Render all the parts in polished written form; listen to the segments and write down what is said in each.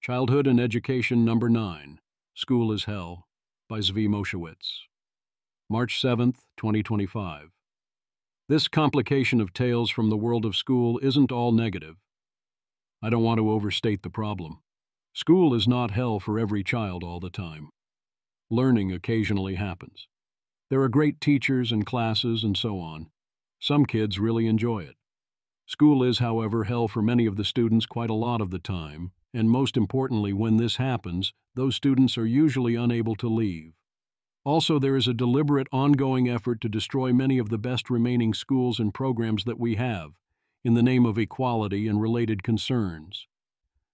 Childhood and Education Number 9, School is Hell, by Zvi Moshewitz. March 7th, 2025. This complication of tales from the world of school isn't all negative. I don't want to overstate the problem. School is not hell for every child all the time. Learning occasionally happens. There are great teachers and classes and so on. Some kids really enjoy it. School is, however, hell for many of the students quite a lot of the time, and most importantly, when this happens, those students are usually unable to leave. Also, there is a deliberate, ongoing effort to destroy many of the best remaining schools and programs that we have, in the name of equality and related concerns.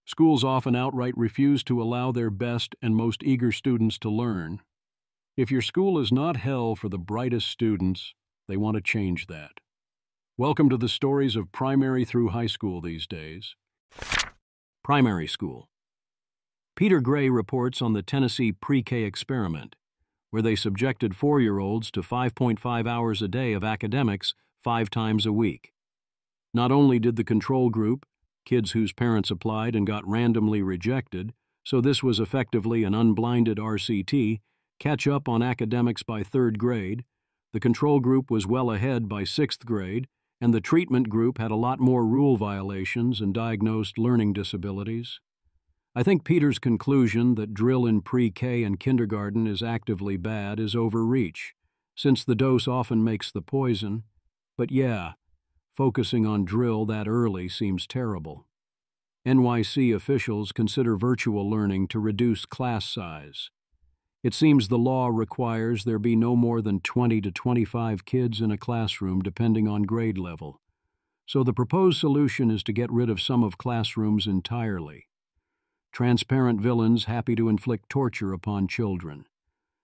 Schools often outright refuse to allow their best and most eager students to learn. If your school is not hell for the brightest students, they want to change that. Welcome to the stories of primary through high school these days. Primary school. Peter Gray reports on the Tennessee pre-K experiment, where they subjected 4-year-olds to 5.5 hours a day of academics 5 times a week. Not only did the control group, kids whose parents applied and got randomly rejected, so this was effectively an unblinded RCT, catch up on academics by 3rd grade, the control group was well ahead by 6th grade, and the treatment group had a lot more rule violations and diagnosed learning disabilities. I think Peter's conclusion that drill in pre-K and kindergarten is actively bad is overreach, since the dose often makes the poison. But yeah, focusing on drill that early seems terrible. NYC officials consider virtual learning to reduce class size. It seems the law requires there be no more than 20 to 25 kids in a classroom depending on grade level. So the proposed solution is to get rid of some of classrooms entirely. Transparent villains happy to inflict torture upon children.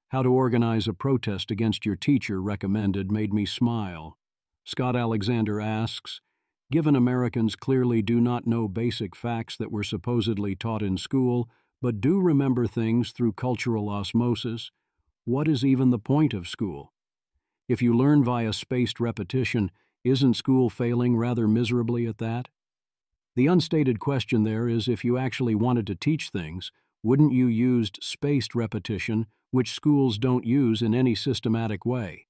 How to organize a protest against your teacher recommended made me smile. Scott Alexander asks, given Americans clearly do not know basic facts that were supposedly taught in school, but do remember things through cultural osmosis, what is even the point of school? If you learn via spaced repetition, isn't school failing rather miserably at that? The unstated question there is, if you actually wanted to teach things, wouldn't you use spaced repetition, which schools don't use in any systematic way?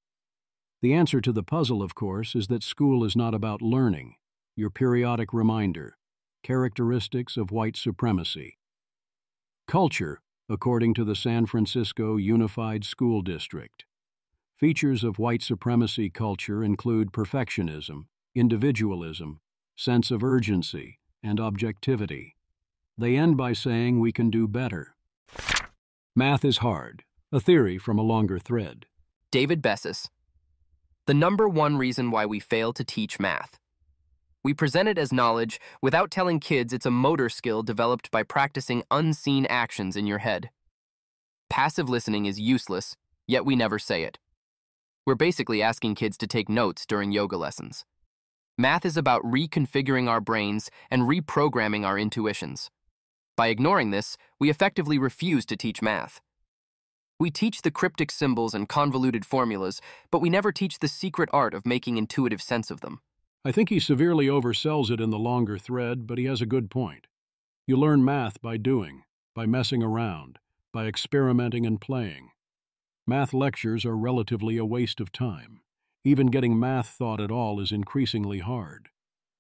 The answer to the puzzle, of course, is that school is not about learning, your periodic reminder, characteristics of white supremacy. Culture, according to the San Francisco Unified School District. Features of white supremacy culture include perfectionism, individualism, sense of urgency, and objectivity. They end by saying we can do better. Math is hard, a theory from a longer thread. David Bessis. The number one reason why we fail to teach math. We present it as knowledge without telling kids it's a motor skill developed by practicing unseen actions in your head. Passive listening is useless, yet we never say it. We're basically asking kids to take notes during yoga lessons. Math is about reconfiguring our brains and reprogramming our intuitions. By ignoring this, we effectively refuse to teach math. We teach the cryptic symbols and convoluted formulas, but we never teach the secret art of making intuitive sense of them. I think he severely oversells it in the longer thread, but he has a good point. You learn math by doing, by messing around, by experimenting and playing. Math lectures are relatively a waste of time. Even getting math thought at all is increasingly hard.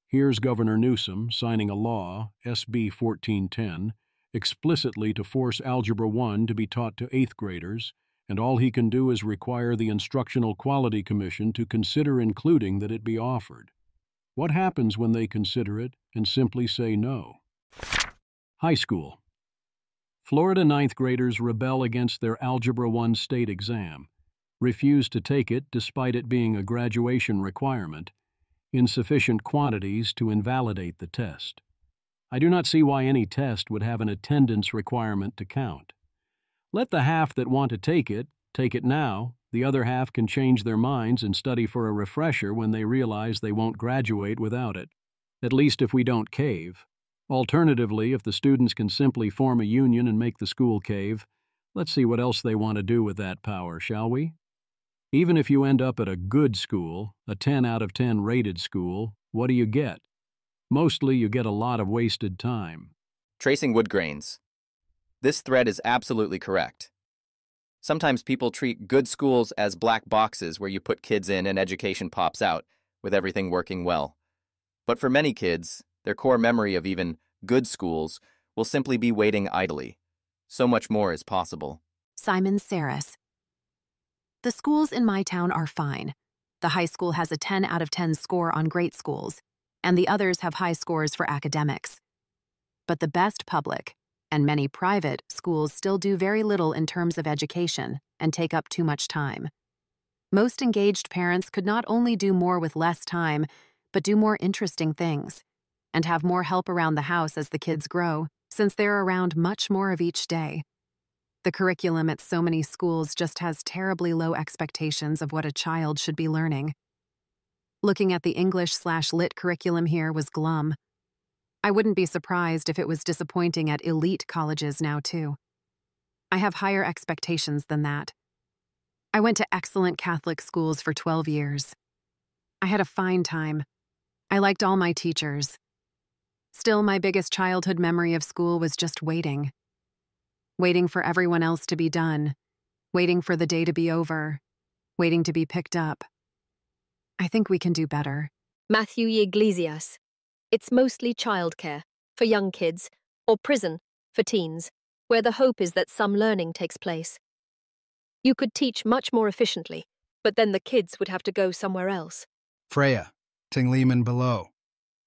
Here's Governor Newsom signing a law, SB 1410, explicitly to force Algebra 1 to be taught to 8th graders, and all he can do is require the Instructional Quality Commission to consider including that it be offered. What happens when they consider it and simply say no? High school. Florida 9th graders rebel against their Algebra 1 state exam, refuse to take it despite it being a graduation requirement, in sufficient quantities to invalidate the test. I do not see why any test would have an attendance requirement to count. Let the half that want to take it now. The other half can change their minds and study for a refresher when they realize they won't graduate without it, at least if we don't cave. Alternatively, if the students can simply form a union and make the school cave, let's see what else they want to do with that power, shall we? Even if you end up at a good school, a 10 out of 10 rated school, what do you get? Mostly you get a lot of wasted time. Tracing wood grains. This thread is absolutely correct. Sometimes people treat good schools as black boxes where you put kids in and education pops out, with everything working well. But for many kids, their core memory of even good schools will simply be waiting idly. So much more is possible. Simon Saris. The schools in my town are fine. The high school has a 10 out of 10 score on great schools, and the others have high scores for academics. But the best public, and many private, schools still do very little in terms of education and take up too much time. Most engaged parents could not only do more with less time, but do more interesting things, and have more help around the house as the kids grow, since they're around much more of each day. The curriculum at so many schools just has terribly low expectations of what a child should be learning. Looking at the English/Lit curriculum here was glum. I wouldn't be surprised if it was disappointing at elite colleges now, too. I have higher expectations than that. I went to excellent Catholic schools for 12 years. I had a fine time. I liked all my teachers. Still, my biggest childhood memory of school was just waiting. Waiting for everyone else to be done. Waiting for the day to be over. Waiting to be picked up. I think we can do better. Matthew Iglesias. It's mostly childcare, for young kids, or prison, for teens, where the hope is that some learning takes place. You could teach much more efficiently, but then the kids would have to go somewhere else. Freya, Tingleman below.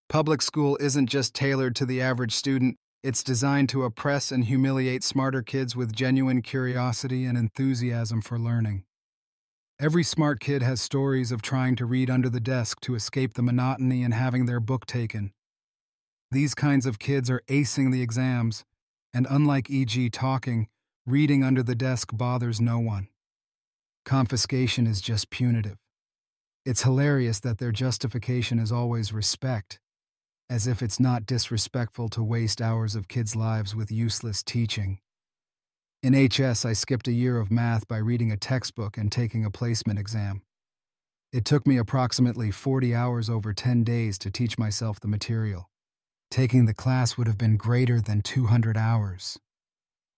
Public school isn't just tailored to the average student, it's designed to oppress and humiliate smarter kids with genuine curiosity and enthusiasm for learning. Every smart kid has stories of trying to read under the desk to escape the monotony and having their book taken. These kinds of kids are acing the exams, and unlike E.G. talking, reading under the desk bothers no one. Confiscation is just punitive. It's hilarious that their justification is always respect, as if it's not disrespectful to waste hours of kids' lives with useless teaching. In HS, I skipped a year of math by reading a textbook and taking a placement exam. It took me approximately 40 hours over 10 days to teach myself the material. Taking the class would have been greater than 200 hours.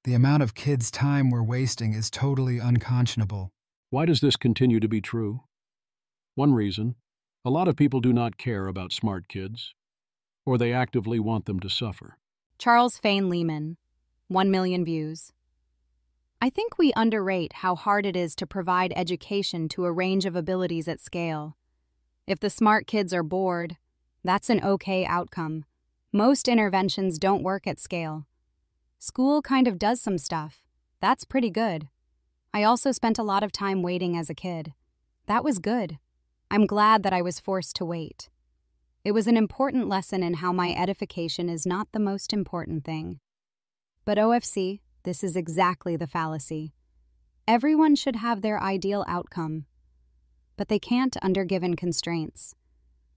The amount of kids' time we're wasting is totally unconscionable. Why does this continue to be true? One reason, a lot of people do not care about smart kids, or they actively want them to suffer. Charles Fane Lehman, 1 million views. I think we underrate how hard it is to provide education to a range of abilities at scale. If the smart kids are bored, that's an okay outcome. Most interventions don't work at scale. School kind of does some stuff. That's pretty good. I also spent a lot of time waiting as a kid. That was good. I'm glad that I was forced to wait. It was an important lesson in how my edification is not the most important thing. But OFC, this is exactly the fallacy. Everyone should have their ideal outcome, but they can't under given constraints.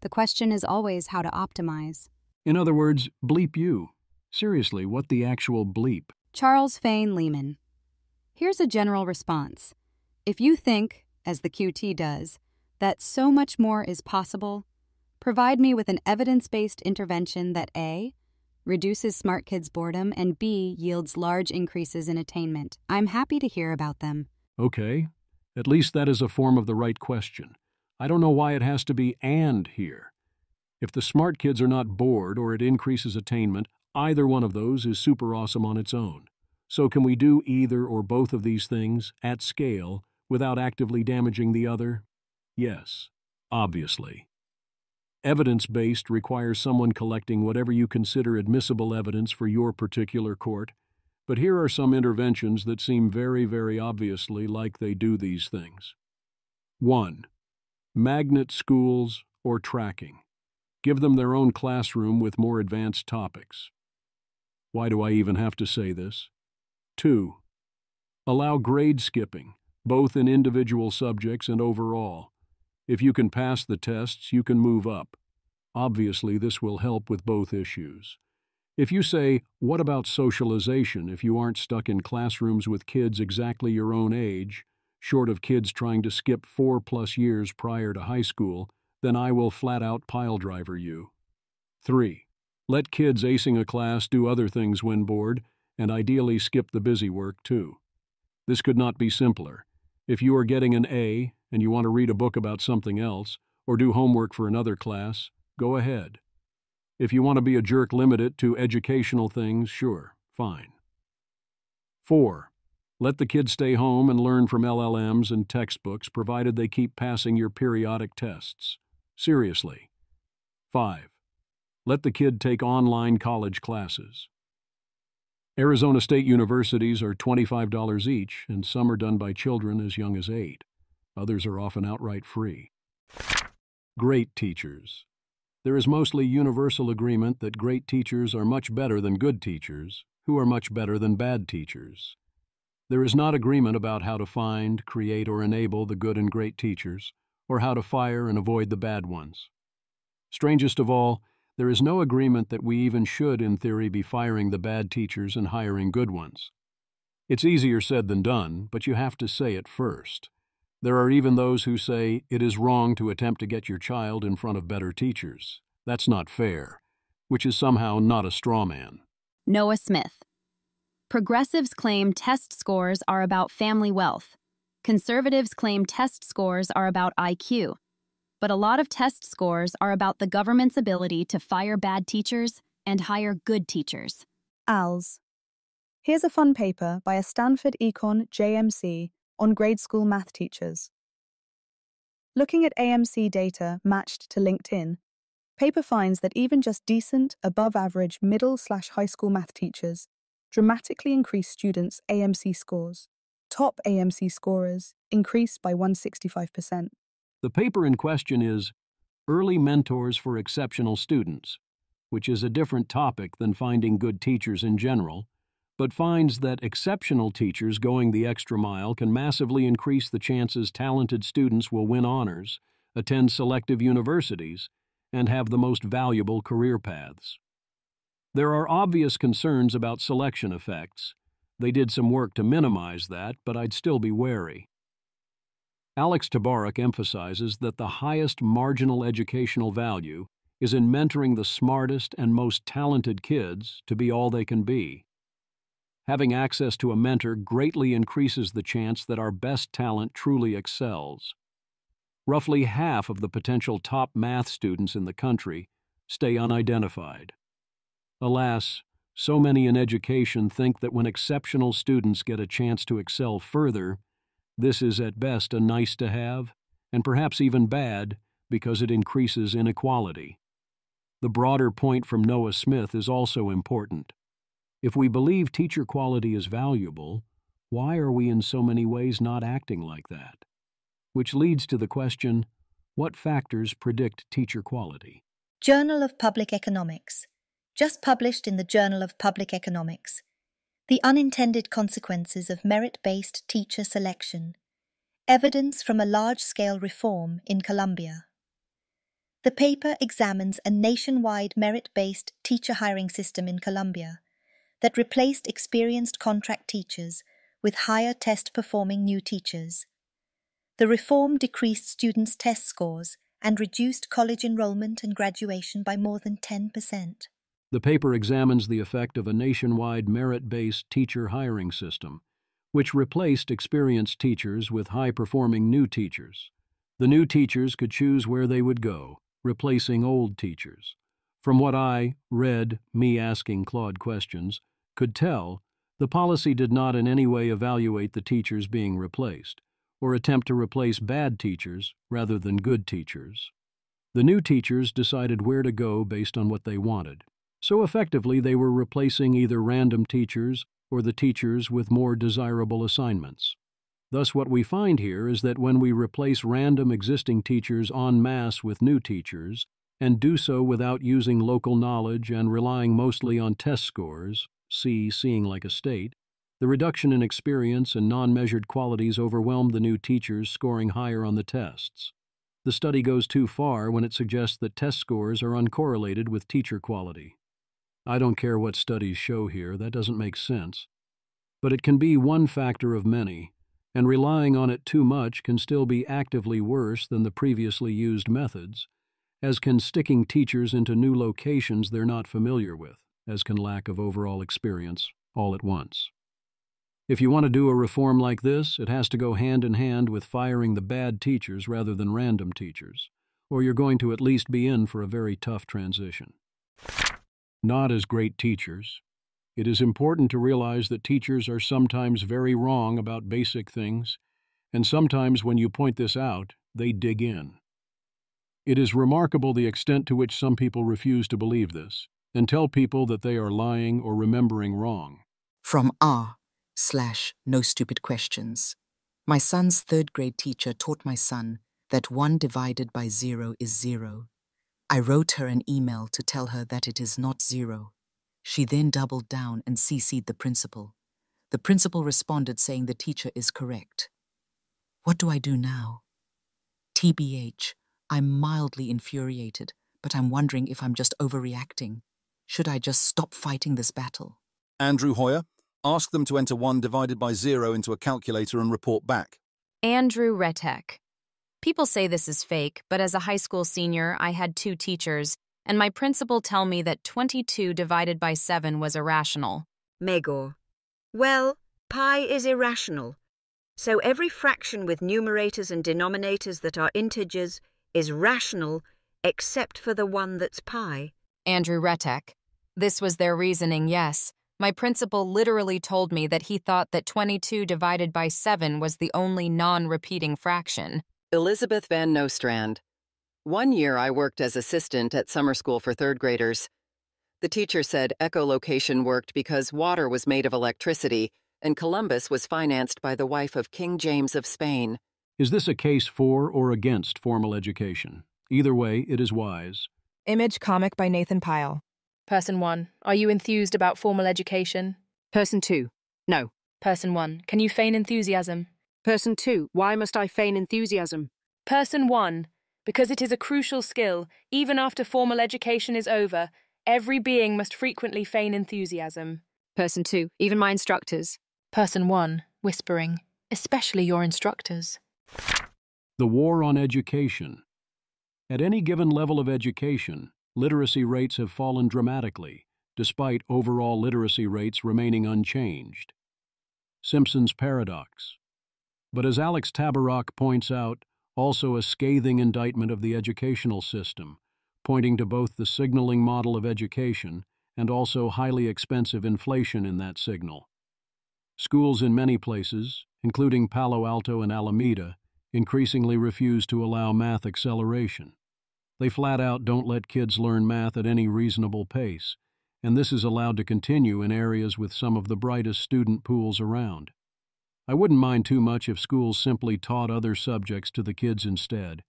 The question is always how to optimize. In other words, bleep you. Seriously, what the actual bleep? Charles Fane Lehman. Here's a general response. If you think, as the QT does, that so much more is possible, provide me with an evidence-based intervention that A, reduces smart kids' boredom, and B, yields large increases in attainment. I'm happy to hear about them. Okay, at least that is a form of the right question. I don't know why it has to be "and" here. If the smart kids are not bored or it increases attainment, either one of those is super awesome on its own. So can we do either or both of these things, at scale, without actively damaging the other? Yes, obviously. Evidence-based requires someone collecting whatever you consider admissible evidence for your particular court, but here are some interventions that seem very, very obviously like they do these things. 1. Magnet schools or tracking. Give them their own classroom with more advanced topics. Why do I even have to say this? 2. Allow grade skipping, both in individual subjects and overall. If you can pass the tests, you can move up. Obviously, this will help with both issues. If you say, what about socialization if you aren't stuck in classrooms with kids exactly your own age, short of kids trying to skip 4+ years prior to high school, then I will flat-out piledriver you. 3. Let kids acing a class do other things when bored, and ideally skip the busy work too. This could not be simpler. If you are getting an A and you want to read a book about something else, or do homework for another class, go ahead. If you want to be a jerk, limit it to educational things, sure, fine. 4. Let the kids stay home and learn from LLMs and textbooks, provided they keep passing your periodic tests. Seriously. 5. Let the kid take online college classes. Arizona State universities are $25 each, and some are done by children as young as 8. Others are often outright free. Great teachers. There is mostly universal agreement that great teachers are much better than good teachers, who are much better than bad teachers. There is not agreement about how to find, create, or enable the good and great teachers, or how to fire and avoid the bad ones. Strangest of all, there is no agreement that we even should, in theory, be firing the bad teachers and hiring good ones. It's easier said than done, but you have to say it first. There are even those who say it is wrong to attempt to get your child in front of better teachers. That's not fair, which is somehow not a straw man. Noah Smith. Progressives claim test scores are about family wealth. Conservatives claim test scores are about IQ. But a lot of test scores are about the government's ability to fire bad teachers and hire good teachers. ALS. Here's a fun paper by a Stanford Econ JMC on grade school math teachers. Looking at AMC data matched to LinkedIn, paper finds that even just decent, above-average middle/high school math teachers dramatically increase students' AMC scores. Top AMC scorers increase by 165%. The paper in question is Early Mentors for Exceptional Students, which is a different topic than finding good teachers in general, but finds that exceptional teachers going the extra mile can massively increase the chances talented students will win honors, attend selective universities, and have the most valuable career paths. There are obvious concerns about selection effects. They did some work to minimize that, but I'd still be wary. Alex Tabarrok emphasizes that the highest marginal educational value is in mentoring the smartest and most talented kids to be all they can be. Having access to a mentor greatly increases the chance that our best talent truly excels. Roughly half of the potential top math students in the country stay unidentified. Alas, so many in education think that when exceptional students get a chance to excel further, this is at best a nice to have, and perhaps even bad, because it increases inequality. The broader point from Noah Smith is also important. If we believe teacher quality is valuable, why are we in so many ways not acting like that? Which leads to the question, what factors predict teacher quality? Journal of Public Economics. Just published in the Journal of Public Economics. The unintended consequences of merit-based teacher selection. Evidence from a large-scale reform in Colombia. The paper examines a nationwide merit-based teacher hiring system in Colombia that replaced experienced contract teachers with higher test-performing new teachers. The reform decreased students' test scores and reduced college enrollment and graduation by more than 10%. The paper examines the effect of a nationwide merit-based teacher hiring system, which replaced experienced teachers with high-performing new teachers. The new teachers could choose where they would go, replacing old teachers. From what I read, me asking Claude questions, could tell, the policy did not in any way evaluate the teachers being replaced, or attempt to replace bad teachers rather than good teachers. The new teachers decided where to go based on what they wanted. So effectively, they were replacing either random teachers or the teachers with more desirable assignments. Thus, what we find here is that when we replace random existing teachers en masse with new teachers, and do so without using local knowledge and relying mostly on test scores, see Seeing Like a State, the reduction in experience and non-measured qualities overwhelm the new teachers scoring higher on the tests. The study goes too far when it suggests that test scores are uncorrelated with teacher quality. I don't care what studies show here, that doesn't make sense. But it can be one factor of many, and relying on it too much can still be actively worse than the previously used methods, as can sticking teachers into new locations they're not familiar with, as can lack of overall experience. all at once. If you want to do a reform like this, it has to go hand in hand with firing the bad teachers rather than random teachers, or you're going to at least be in for a very tough transition. Not as great teachers. It is important to realize that teachers are sometimes very wrong about basic things, and sometimes when you point this out, they dig in. It is remarkable the extent to which some people refuse to believe this and tell people that they are lying or remembering wrong. From R/No Stupid Questions. My son's third-grade teacher taught my son that 1 divided by 0 is 0. I wrote her an email to tell her that it is not 0. She then doubled down and CC'd the principal. The principal responded saying the teacher is correct. What do I do now? TBH, I'm mildly infuriated, but I'm wondering if I'm just overreacting. Should I just stop fighting this battle? Andrew Hoyer, ask them to enter 1 divided by 0 into a calculator and report back. Andrew Retek. People say this is fake, but as a high school senior, I had 2 teachers, and my principal tell me that 22 divided by 7 was irrational. Megor. Well, pi is irrational. So every fraction with numerators and denominators that are integers is rational, except for the one that's pi. Andrew Retek. This was their reasoning, yes. My principal literally told me that he thought that 22 divided by 7 was the only non-repeating fraction. Elizabeth Van Nostrand. One year I worked as assistant at summer school for third graders. The teacher said echolocation worked because water was made of electricity and Columbus was financed by the wife of King James of Spain. Is this a case for or against formal education? Either way, it is wise. Image comic by Nathan Pyle. Person 1, are you enthused about formal education? Person 2, no. Person 1, can you feign enthusiasm? Person 2, why must I feign enthusiasm? Person 1, because it is a crucial skill. Even after formal education is over, every being must frequently feign enthusiasm. Person 2, even my instructors. Person 1, whispering, especially your instructors. The war on education. At any given level of education, literacy rates have fallen dramatically, despite overall literacy rates remaining unchanged. Simpson's paradox. But as Alex Tabarrok points out, also a scathing indictment of the educational system, pointing to both the signaling model of education and also highly expensive inflation in that signal. Schools in many places, including Palo Alto and Alameda, increasingly refuse to allow math acceleration. They flat out don't let kids learn math at any reasonable pace, and this is allowed to continue in areas with some of the brightest student pools around. I wouldn't mind too much if schools simply taught other subjects to the kids instead.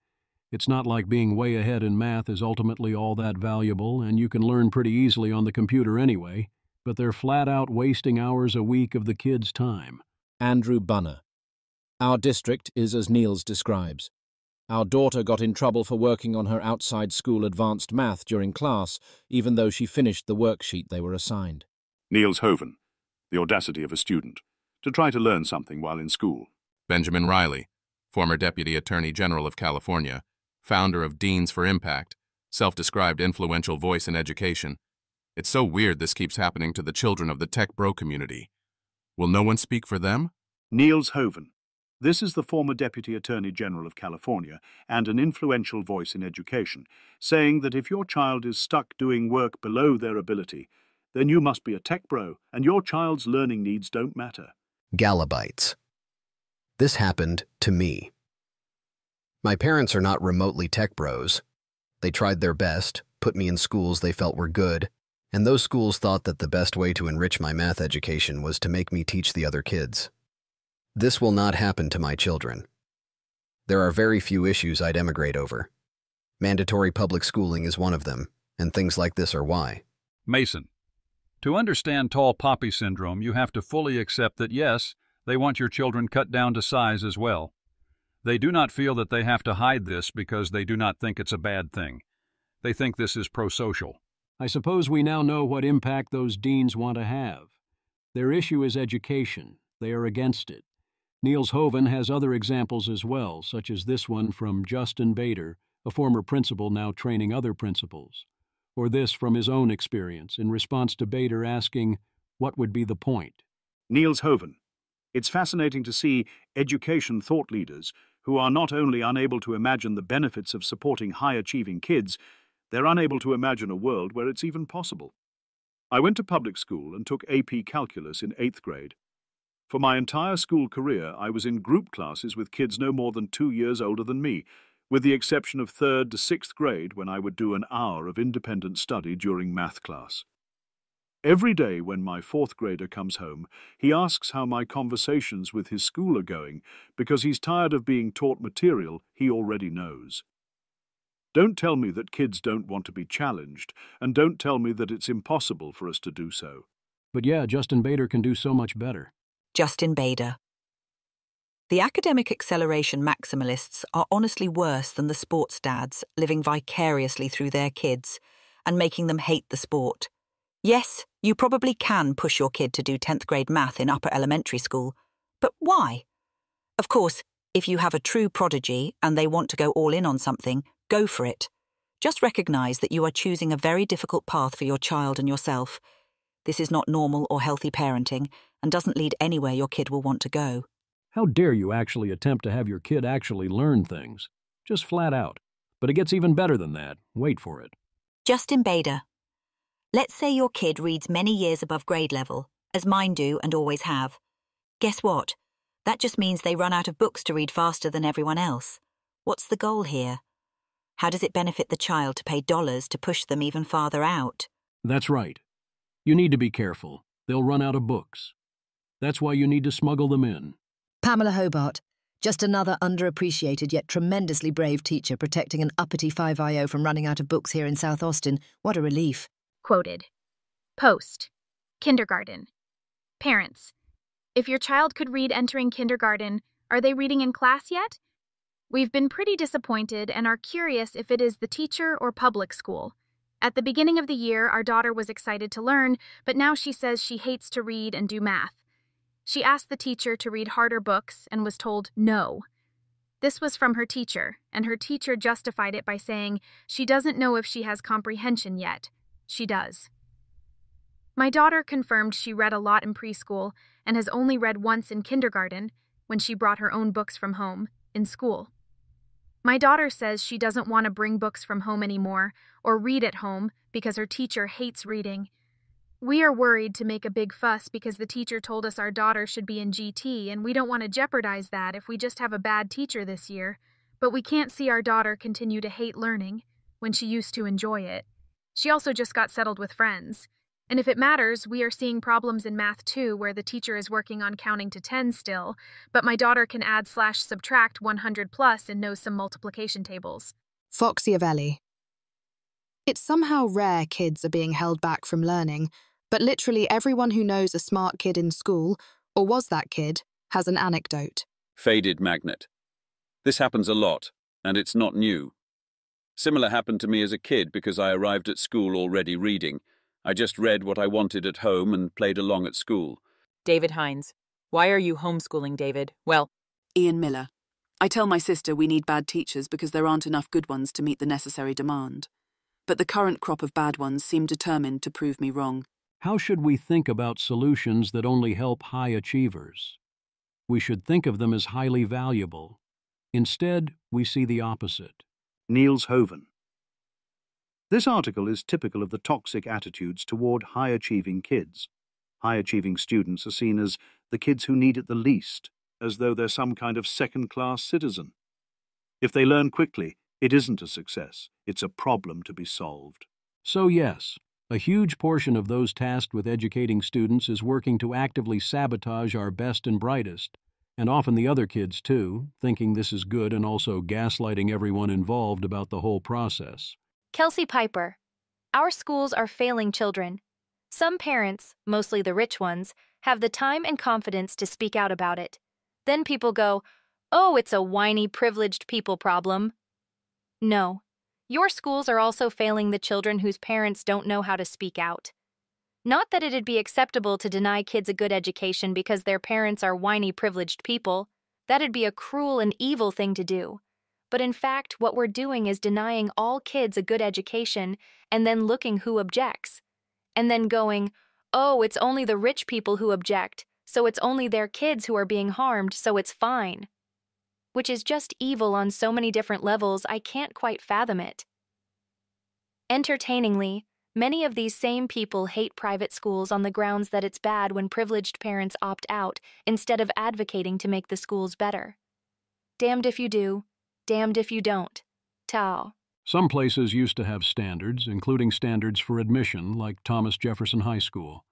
It's not like being way ahead in math is ultimately all that valuable, and you can learn pretty easily on the computer anyway, but they're flat out wasting hours a week of the kids' time. Andrew Bunner. Our district is as Niels describes. Our daughter got in trouble for working on her outside school advanced math during class, even though she finished the worksheet they were assigned. Niels Hoven. The audacity of a student. To try to learn something while in school. Benjamin Riley, former Deputy Attorney General of California, founder of Deans for Impact, self-described influential voice in education. It's so weird this keeps happening to the children of the tech bro community. Will no one speak for them? Niels Hoven. This is the former Deputy Attorney General of California and an influential voice in education, saying that if your child is stuck doing work below their ability, then you must be a tech bro and your child's learning needs don't matter. Galabytes. This happened to me. My parents are not remotely tech bros. They tried their best, put me in schools they felt were good, and those schools thought that the best way to enrich my math education was to make me teach the other kids. This will not happen to my children. There are very few issues I'd emigrate over. Mandatory public schooling is one of them, and things like this are why. Mason. To understand tall poppy syndrome, you have to fully accept that, yes, they want your children cut down to size as well. They do not feel that they have to hide this because they do not think it's a bad thing. They think this is pro-social. I suppose we now know what impact those deans want to have. Their issue is education. They are against it. Niels Hoven has other examples as well, such as this one from Justin Bader, a former principal now training other principals. Or this from his own experience in response to Bader asking, what would be the point? Niels Hoven. It's fascinating to see education thought leaders who are not only unable to imagine the benefits of supporting high-achieving kids, they're unable to imagine a world where it's even possible. I went to public school and took AP Calculus in 8th grade. For my entire school career, I was in group classes with kids no more than 2 years older than me, with the exception of 3rd to 6th grade when I would do an hour of independent study during math class. Every day when my 4th grader comes home, he asks how my conversations with his school are going because he's tired of being taught material he already knows. Don't tell me that kids don't want to be challenged, and don't tell me that it's impossible for us to do so. But yeah, Justin Bader can do so much better. Justin Bader. The academic acceleration maximalists are honestly worse than the sports dads living vicariously through their kids and making them hate the sport. Yes, you probably can push your kid to do 10th grade math in upper elementary school, but why? Of course, if you have a true prodigy and they want to go all in on something, go for it. Just recognise that you are choosing a very difficult path for your child and yourself. This is not normal or healthy parenting and doesn't lead anywhere your kid will want to go. How dare you actually attempt to have your kid actually learn things? Just flat out. But it gets even better than that. Wait for it. Justin Bader. Let's say your kid reads many years above grade level, as mine do and always have. Guess what? That just means they run out of books to read faster than everyone else. What's the goal here? How does it benefit the child to pay dollars to push them even farther out? That's right. You need to be careful. They'll run out of books. That's why you need to smuggle them in. Pamela Hobart. Just another underappreciated yet tremendously brave teacher protecting an uppity 5IO from running out of books here in South Austin. What a relief. Quoted. Post. Kindergarten. Parents. If your child could read entering kindergarten, are they reading in class yet? We've been pretty disappointed and are curious if it is the teacher or public school. At the beginning of the year, our daughter was excited to learn, but now she says she hates to read and do math. She asked the teacher to read harder books and was told no. This was from her teacher, and her teacher justified it by saying she doesn't know if she has comprehension yet. She does. My daughter confirmed she read a lot in preschool and has only read once in kindergarten, when she brought her own books from home, in school. My daughter says she doesn't want to bring books from home anymore or read at home because her teacher hates reading. We are worried to make a big fuss because the teacher told us our daughter should be in GT, and we don't want to jeopardize that if we just have a bad teacher this year, but we can't see our daughter continue to hate learning when she used to enjoy it. She also just got settled with friends. And if it matters, we are seeing problems in math too, where the teacher is working on counting to 10 still, but my daughter can add/subtract 100 plus and knows some multiplication tables. Foxiavelli. It's somehow rare kids are being held back from learning, but literally everyone who knows a smart kid in school, or was that kid, has an anecdote. Faded magnet. This happens a lot, and it's not new. Similar happened to me as a kid because I arrived at school already reading. I just read what I wanted at home and played along at school. David Hines. Why are you homeschooling, David? Well, Ian Miller. I tell my sister we need bad teachers because there aren't enough good ones to meet the necessary demand. But the current crop of bad ones seem determined to prove me wrong. How should we think about solutions that only help high achievers? We should think of them as highly valuable. Instead, we see the opposite. Niels Hoven. This article is typical of the toxic attitudes toward high-achieving kids. High-achieving students are seen as the kids who need it the least, as though they're some kind of second-class citizen. If they learn quickly, it isn't a success. It's a problem to be solved. So yes, a huge portion of those tasked with educating students is working to actively sabotage our best and brightest, and often the other kids too, thinking this is good and also gaslighting everyone involved about the whole process. Kelsey Piper. Our schools are failing children. Some parents, mostly the rich ones, have the time and confidence to speak out about it. Then people go, "Oh, it's a whiny, privileged people problem." No. Your schools are also failing the children whose parents don't know how to speak out. Not that it'd be acceptable to deny kids a good education because their parents are whiny, privileged people. That'd be a cruel and evil thing to do. But in fact, what we're doing is denying all kids a good education and then looking who objects. And then going, oh, it's only the rich people who object, so it's only their kids who are being harmed, so it's fine. Which is just evil on so many different levels I can't quite fathom it. Entertainingly, many of these same people hate private schools on the grounds that it's bad when privileged parents opt out instead of advocating to make the schools better. Damned if you do, damned if you don't. Tao. Some places used to have standards, including standards for admission, like Thomas Jefferson High School.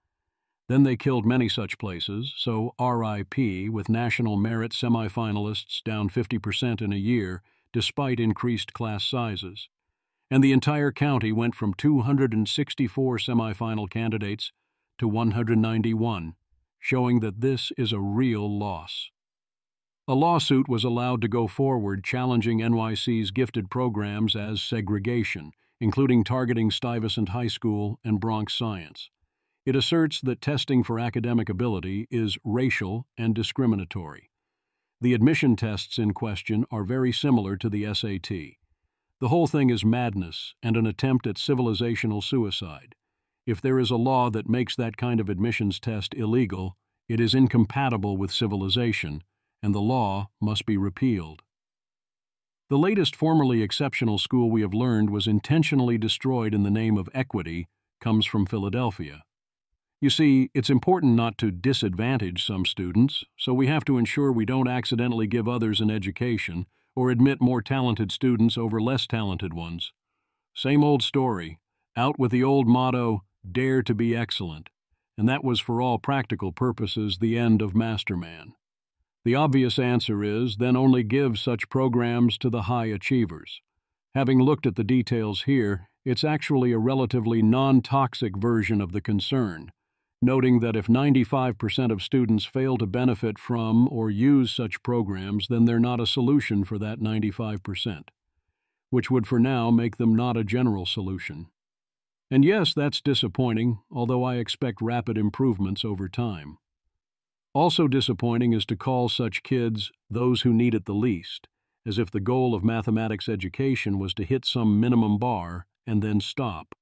Then they killed many such places, so RIP, with national merit semifinalists down 50% in a year, despite increased class sizes. And the entire county went from 264 semifinal candidates to 191, showing that this is a real loss. A lawsuit was allowed to go forward challenging NYC's gifted programs as segregation, including targeting Stuyvesant High School and Bronx Science. It asserts that testing for academic ability is racial and discriminatory. The admission tests in question are very similar to the SAT. The whole thing is madness and an attempt at civilizational suicide. If there is a law that makes that kind of admissions test illegal, it is incompatible with civilization, and the law must be repealed. The latest formerly exceptional school we have learned was intentionally destroyed in the name of equity comes from Philadelphia. You see, it's important not to disadvantage some students, so we have to ensure we don't accidentally give others an education or admit more talented students over less talented ones. Same old story, out with the old motto, dare to be excellent, and that was for all practical purposes the end of Masterman. The obvious answer is then only give such programs to the high achievers. Having looked at the details here, it's actually a relatively non-toxic version of the concern, noting that if 95% of students fail to benefit from or use such programs, then they're not a solution for that 95%, which would for now make them not a general solution. And yes, that's disappointing, although I expect rapid improvements over time. Also disappointing is to call such kids those who need it the least, as if the goal of mathematics education was to hit some minimum bar and then stop.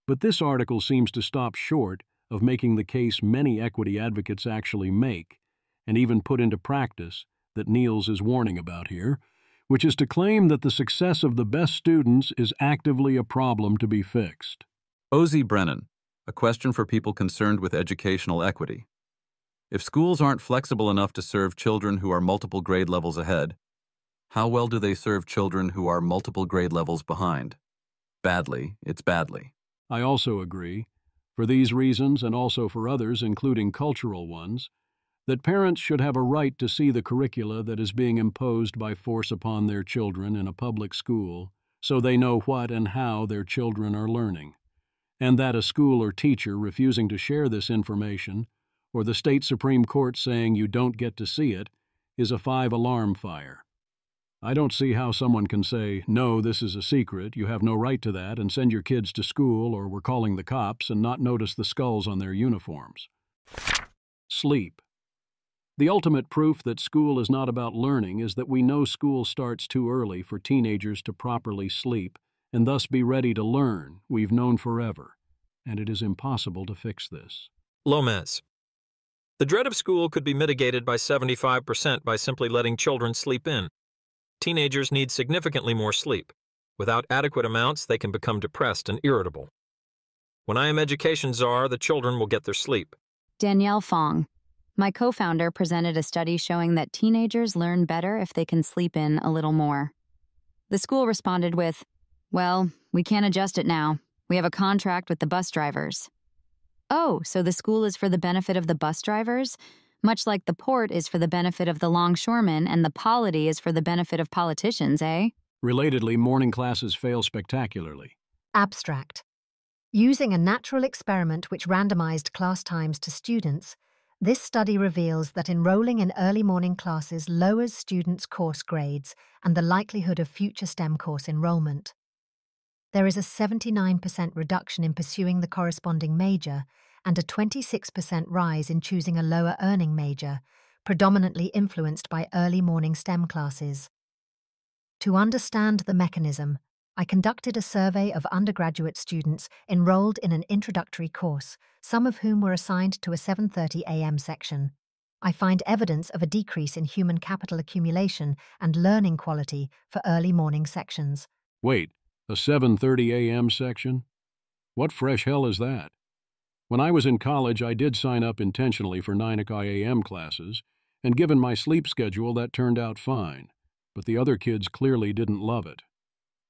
But this article seems to stop short of making the case many equity advocates actually make, and even put into practice, that Niels is warning about here, which is to claim that the success of the best students is actively a problem to be fixed. O.Z. Brennan, a question for people concerned with educational equity. If schools aren't flexible enough to serve children who are multiple grade levels ahead, how well do they serve children who are multiple grade levels behind? Badly, it's badly. I also agree, for these reasons and also for others, including cultural ones, that parents should have a right to see the curricula that is being imposed by force upon their children in a public school, so they know what and how their children are learning, and that a school or teacher refusing to share this information, or the state Supreme Court saying you don't get to see it, is a 5-alarm fire. I don't see how someone can say, no, this is a secret, you have no right to that, and send your kids to school or we're calling the cops and not notice the skulls on their uniforms. Sleep. The ultimate proof that school is not about learning is that we know school starts too early for teenagers to properly sleep and thus be ready to learn. We've known forever, and it is impossible to fix this. Lomez. The dread of school could be mitigated by 75% by simply letting children sleep in. Teenagers need significantly more sleep. Without adequate amounts, they can become depressed and irritable. When I am education czar, the children will get their sleep. Danielle Fong. My co-founder presented a study showing that teenagers learn better if they can sleep in a little more. The school responded with, well, we can't adjust it now. We have a contract with the bus drivers. Oh, so the school is for the benefit of the bus drivers? Much like the port is for the benefit of the longshoremen and the polity is for the benefit of politicians, eh? Relatedly, morning classes fail spectacularly. Abstract. Using a natural experiment which randomized class times to students, this study reveals that enrolling in early morning classes lowers students' course grades and the likelihood of future STEM course enrollment. There is a 79% reduction in pursuing the corresponding major and a 26% rise in choosing a lower earning major, predominantly influenced by early morning STEM classes. To understand the mechanism, I conducted a survey of undergraduate students enrolled in an introductory course, some of whom were assigned to a 7:30 a.m. section. I find evidence of a decrease in human capital accumulation and learning quality for early morning sections. Wait, a 7:30 a.m. section? What fresh hell is that? When I was in college, I did sign up intentionally for 9 a.m. classes, and given my sleep schedule, that turned out fine. But the other kids clearly didn't love it.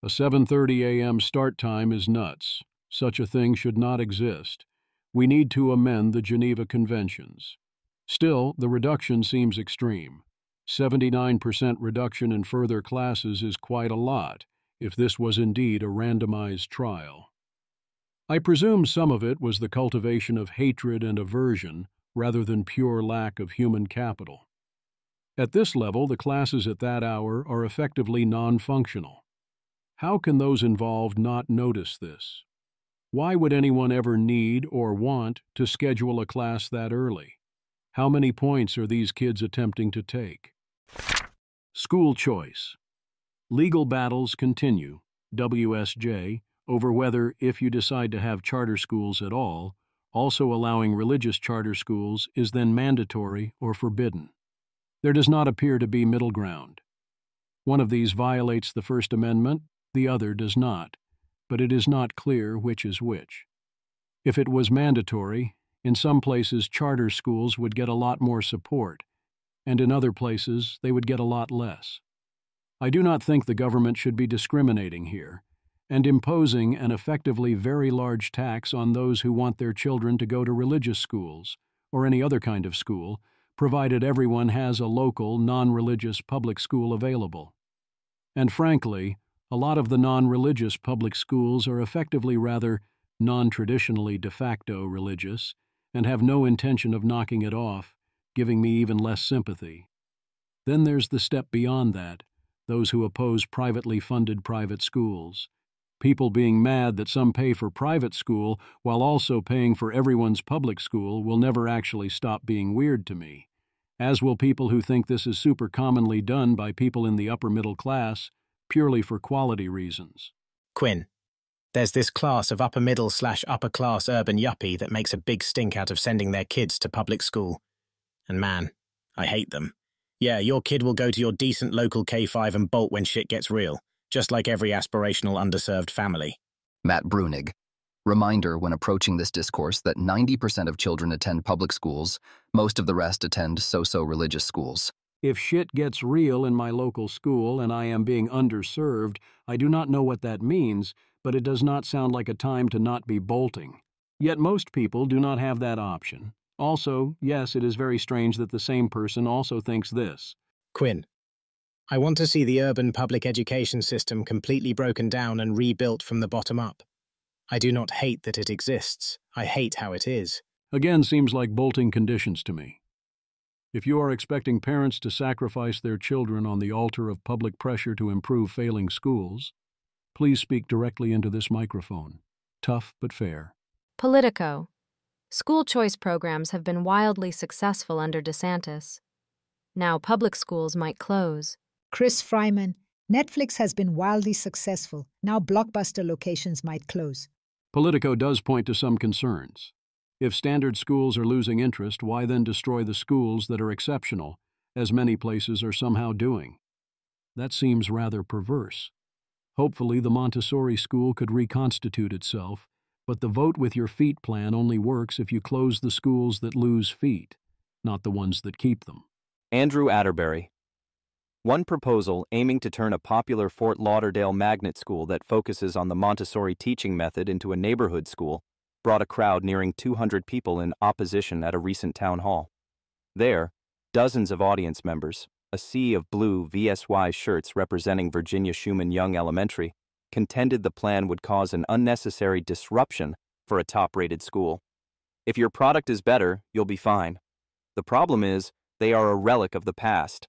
A 7:30 a.m. start time is nuts. Such a thing should not exist. We need to amend the Geneva Conventions. Still, the reduction seems extreme. 79% reduction in further classes is quite a lot, if this was indeed a randomized trial. I presume some of it was the cultivation of hatred and aversion rather than pure lack of human capital. At this level, the classes at that hour are effectively non-functional. How can those involved not notice this? Why would anyone ever need or want to schedule a class that early? How many points are these kids attempting to take? School choice. Legal battles continue, WSJ, over whether, if you decide to have charter schools at all, also allowing religious charter schools is then mandatory or forbidden. There does not appear to be middle ground. One of these violates the First Amendment, the other does not, but it is not clear which is which. If it was mandatory, in some places charter schools would get a lot more support, and in other places they would get a lot less. I do not think the government should be discriminating here, and imposing an effectively very large tax on those who want their children to go to religious schools, or any other kind of school, provided everyone has a local, non-religious public school available. And frankly, a lot of the non-religious public schools are effectively rather non-traditionally de facto religious and have no intention of knocking it off, giving me even less sympathy. Then there's the step beyond that, those who oppose privately funded private schools. People being mad that some pay for private school while also paying for everyone's public school will never actually stop being weird to me, as will people who think this is super commonly done by people in the upper middle class purely for quality reasons. Quinn, there's this class of upper middle/upper class urban yuppie that makes a big stink out of sending their kids to public school. And man, I hate them. Yeah, your kid will go to your decent local K-5 and bolt when shit gets real, just like every aspirational underserved family. Matt Brunig. Reminder when approaching this discourse that 90% of children attend public schools, most of the rest attend so-so religious schools. If shit gets real in my local school and I am being underserved, I do not know what that means, but it does not sound like a time to not be bolting. Yet most people do not have that option. Also, yes, it is very strange that the same person also thinks this. Quinn, I want to see the urban public education system completely broken down and rebuilt from the bottom up. I do not hate that it exists. I hate how it is. Again, seems like bolting conditions to me. If you are expecting parents to sacrifice their children on the altar of public pressure to improve failing schools, please speak directly into this microphone. Tough but fair. Politico. School choice programs have been wildly successful under DeSantis. Now public schools might close. Chris Fryman. Netflix has been wildly successful. Now blockbuster locations might close. Politico does point to some concerns. If standard schools are losing interest, why then destroy the schools that are exceptional, as many places are somehow doing? That seems rather perverse. Hopefully the Montessori school could reconstitute itself, but the vote with your feet plan only works if you close the schools that lose feet, not the ones that keep them. Andrew Atterbury. One proposal aiming to turn a popular Fort Lauderdale magnet school that focuses on the Montessori teaching method into a neighborhood school brought a crowd nearing 200 people in opposition at a recent town hall. There, dozens of audience members, a sea of blue VSY shirts representing Virginia Schumann Young Elementary, contended the plan would cause an unnecessary disruption for a top-rated school. If your product is better, you'll be fine. The problem is, they are a relic of the past.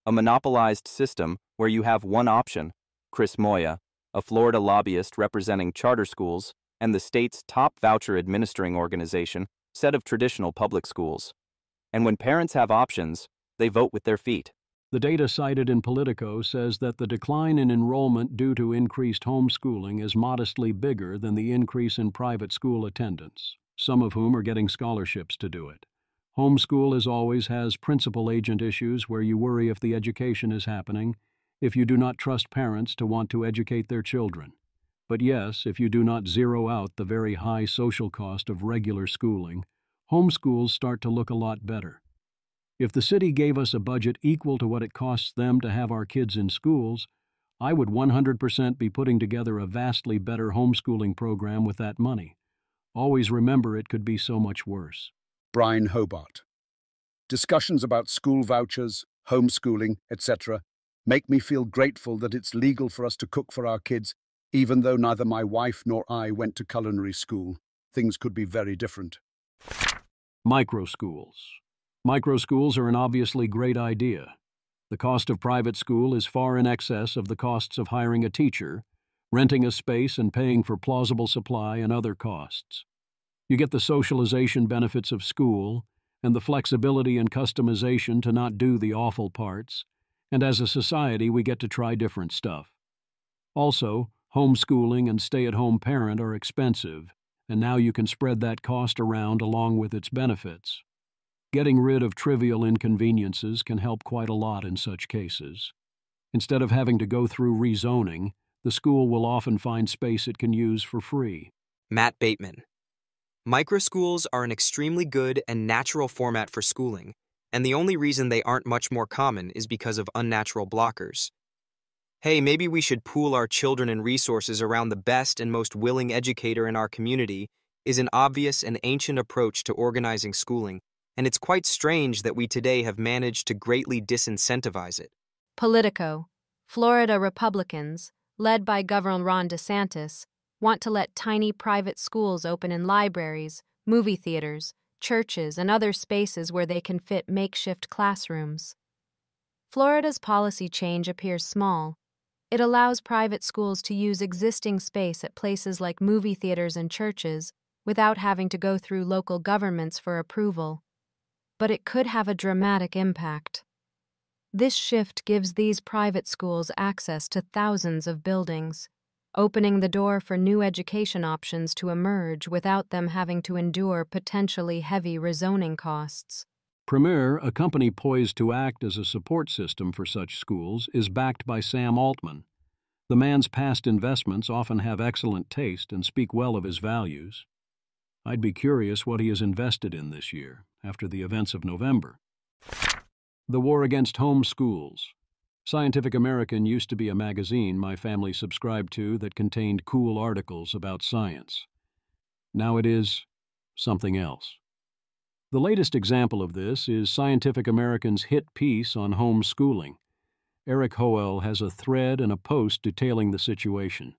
A monopolized system where you have one option, Chris Moya, a Florida lobbyist representing charter schools, and the state's top voucher administering organization, set of traditional public schools. And when parents have options, they vote with their feet. The data cited in Politico says that the decline in enrollment due to increased homeschooling is modestly bigger than the increase in private school attendance, some of whom are getting scholarships to do it. Homeschool, as always, has principal agent issues where you worry if the education is happening, if you do not trust parents to want to educate their children. But yes, if you do not zero out the very high social cost of regular schooling, homeschools start to look a lot better. If the city gave us a budget equal to what it costs them to have our kids in schools, I would 100% be putting together a vastly better homeschooling program with that money. Always remember it could be so much worse. Brian Hobart. Discussions about school vouchers, homeschooling, etc. make me feel grateful that it's legal for us to cook for our kids, even though neither my wife nor I went to culinary school. Things could be very different. Microschools. Microschools are an obviously great idea. The cost of private school is far in excess of the costs of hiring a teacher, renting a space, and paying for plausible supply and other costs. You get the socialization benefits of school and the flexibility and customization to not do the awful parts, and as a society we get to try different stuff. Also, homeschooling and stay-at-home parent are expensive, and now you can spread that cost around along with its benefits. Getting rid of trivial inconveniences can help quite a lot in such cases. Instead of having to go through rezoning, the school will often find space it can use for free. Matt Bateman. Microschools are an extremely good and natural format for schooling, and the only reason they aren't much more common is because of unnatural blockers. Hey, maybe we should pool our children and resources around the best and most willing educator in our community is an obvious and ancient approach to organizing schooling, and it's quite strange that we today have managed to greatly disincentivize it. Politico. Florida Republicans, led by Governor Ron DeSantis, want to let tiny private schools open in libraries, movie theaters, churches, and other spaces where they can fit makeshift classrooms. Florida's policy change appears small. It allows private schools to use existing space at places like movie theaters and churches without having to go through local governments for approval. But it could have a dramatic impact. This shift gives these private schools access to thousands of buildings, opening the door for new education options to emerge without them having to endure potentially heavy rezoning costs. Premier, a company poised to act as a support system for such schools, is backed by Sam Altman. The man's past investments often have excellent taste and speak well of his values. I'd be curious what he has invested in this year, after the events of November. The war against home schools. Scientific American used to be a magazine my family subscribed to that contained cool articles about science. Now it is something else. The latest example of this is Scientific American's hit piece on homeschooling. Eric Howell has a thread and a post detailing the situation.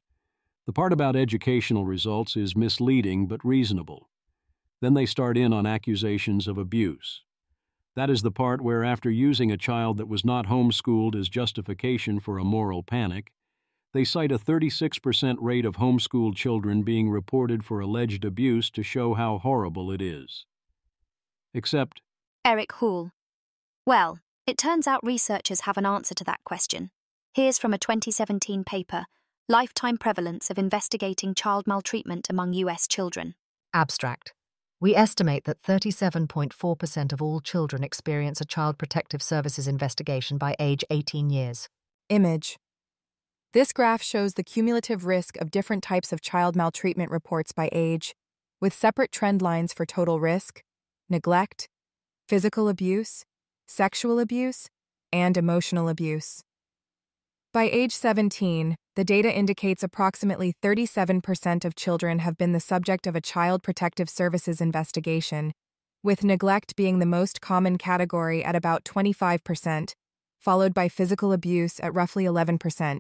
The part about educational results is misleading but reasonable. Then they start in on accusations of abuse. That is the part where, after using a child that was not homeschooled as justification for a moral panic, they cite a 36% rate of homeschooled children being reported for alleged abuse to show how horrible it is. Except Eric Hall. Well, it turns out researchers have an answer to that question. Here's from a 2017 paper, Lifetime Prevalence of Investigating Child Maltreatment Among U.S. Children. Abstract. We estimate that 37.4% of all children experience a Child Protective Services investigation by age 18 years. Image. This graph shows the cumulative risk of different types of child maltreatment reports by age, with separate trend lines for total risk, neglect, physical abuse, sexual abuse, and emotional abuse. By age 17, the data indicates approximately 37% of children have been the subject of a Child Protective Services investigation, with neglect being the most common category at about 25%, followed by physical abuse at roughly 11%,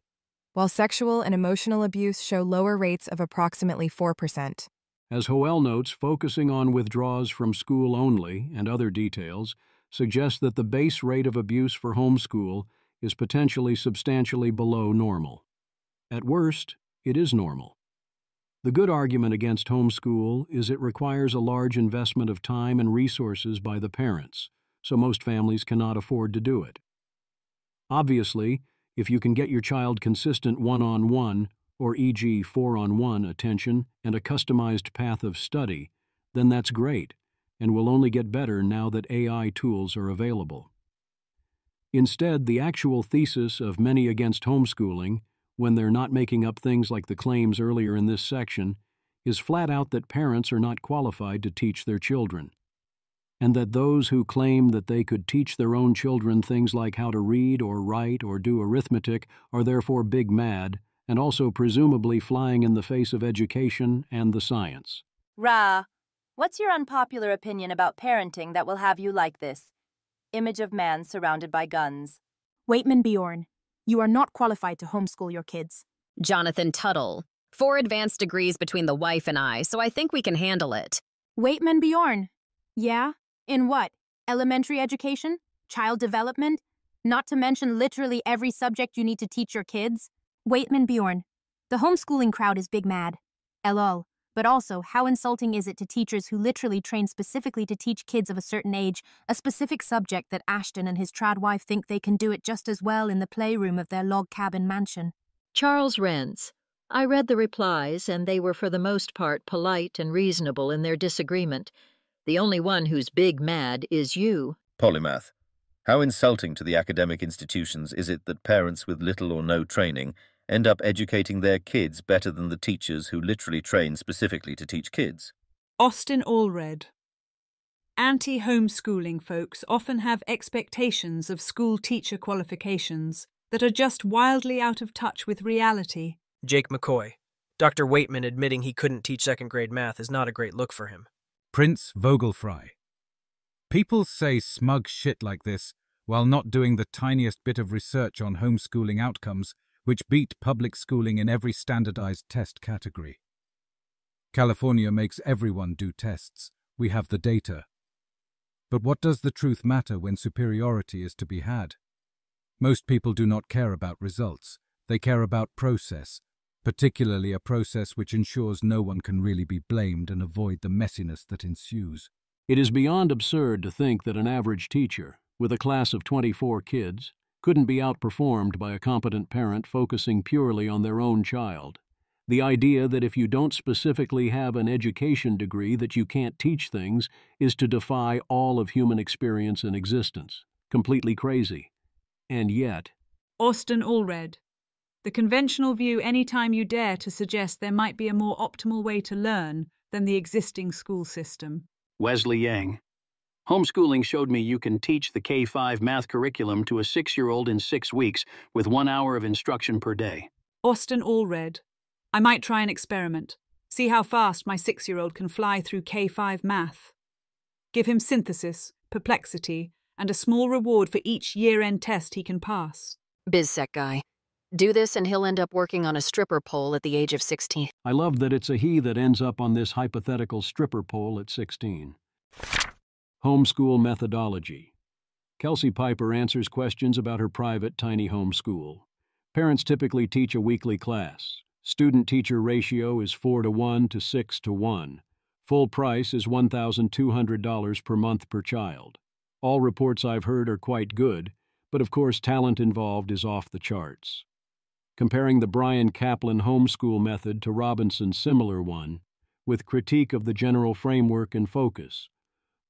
while sexual and emotional abuse show lower rates of approximately 4%. As Howell notes, focusing on withdrawals from school only and other details suggests that the base rate of abuse for homeschool is potentially substantially below normal. At worst, it is normal. The good argument against homeschool is it requires a large investment of time and resources by the parents, so most families cannot afford to do it. Obviously, if you can get your child consistent one-on-one, or e.g. four-on-one attention and a customized path of study, then that's great, and will only get better now that AI tools are available. Instead, the actual thesis of many against homeschooling, when they're not making up things like the claims earlier in this section, is flat out that parents are not qualified to teach their children, and that those who claim that they could teach their own children things like how to read or write or do arithmetic are therefore big mad, and also presumably flying in the face of education and the science. Ra, what's your unpopular opinion about parenting that will have you like this? Image of man surrounded by guns. Waitman Bjorn, you are not qualified to homeschool your kids. Jonathan Tuttle, 4 advanced degrees between the wife and I, so I think we can handle it. Waitman Bjorn, yeah? In what? Elementary education? Child development? Not to mention literally every subject you need to teach your kids? Waitman Bjorn, the homeschooling crowd is big mad. LOL. But also, how insulting is it to teachers who literally train specifically to teach kids of a certain age a specific subject that Ashton and his trad wife think they can do it just as well in the playroom of their log cabin mansion? Charles Renz. I read the replies, and they were for the most part polite and reasonable in their disagreement. The only one who's big mad is you. Polymath. How insulting to the academic institutions is it that parents with little or no training end up educating their kids better than the teachers who literally train specifically to teach kids? Austin Allred. Anti-homeschooling folks often have expectations of school teacher qualifications that are just wildly out of touch with reality. Jake McCoy. Dr. Waitman admitting he couldn't teach second-grade math is not a great look for him. Prince Vogelfrey. People say smug shit like this while not doing the tiniest bit of research on homeschooling outcomes, which beat public schooling in every standardized test category. California makes everyone do tests. We have the data. But what does the truth matter when superiority is to be had? Most people do not care about results. They care about process, particularly a process which ensures no one can really be blamed and avoid the messiness that ensues. It is beyond absurd to think that an average teacher, with a class of 24 kids, couldn't be outperformed by a competent parent focusing purely on their own child. The idea that if you don't specifically have an education degree that you can't teach things is to defy all of human experience and existence. Completely crazy. And yet... Austin Allred. The conventional view anytime you dare to suggest there might be a more optimal way to learn than the existing school system. Wesley Yang. Homeschooling showed me you can teach the K-5 math curriculum to a 6-year-old in 6 weeks with 1 hour of instruction per day. Austin Allred. I might try an experiment. See how fast my 6-year-old can fly through K-5 math. Give him synthesis, perplexity, and a small reward for each year-end test he can pass. BizSec guy. Do this and he'll end up working on a stripper pole at the age of 16. I love that it's a he that ends up on this hypothetical stripper pole at 16. Homeschool methodology. Kelsey Piper answers questions about her private tiny homeschool. Parents typically teach a weekly class. Student-teacher ratio is 4:1 to 6:1. Full price is $1,200 per month per child. All reports I've heard are quite good, but of course talent involved is off the charts. Comparing the Brian Kaplan homeschool method to Robinson's similar one, with critique of the general framework and focus.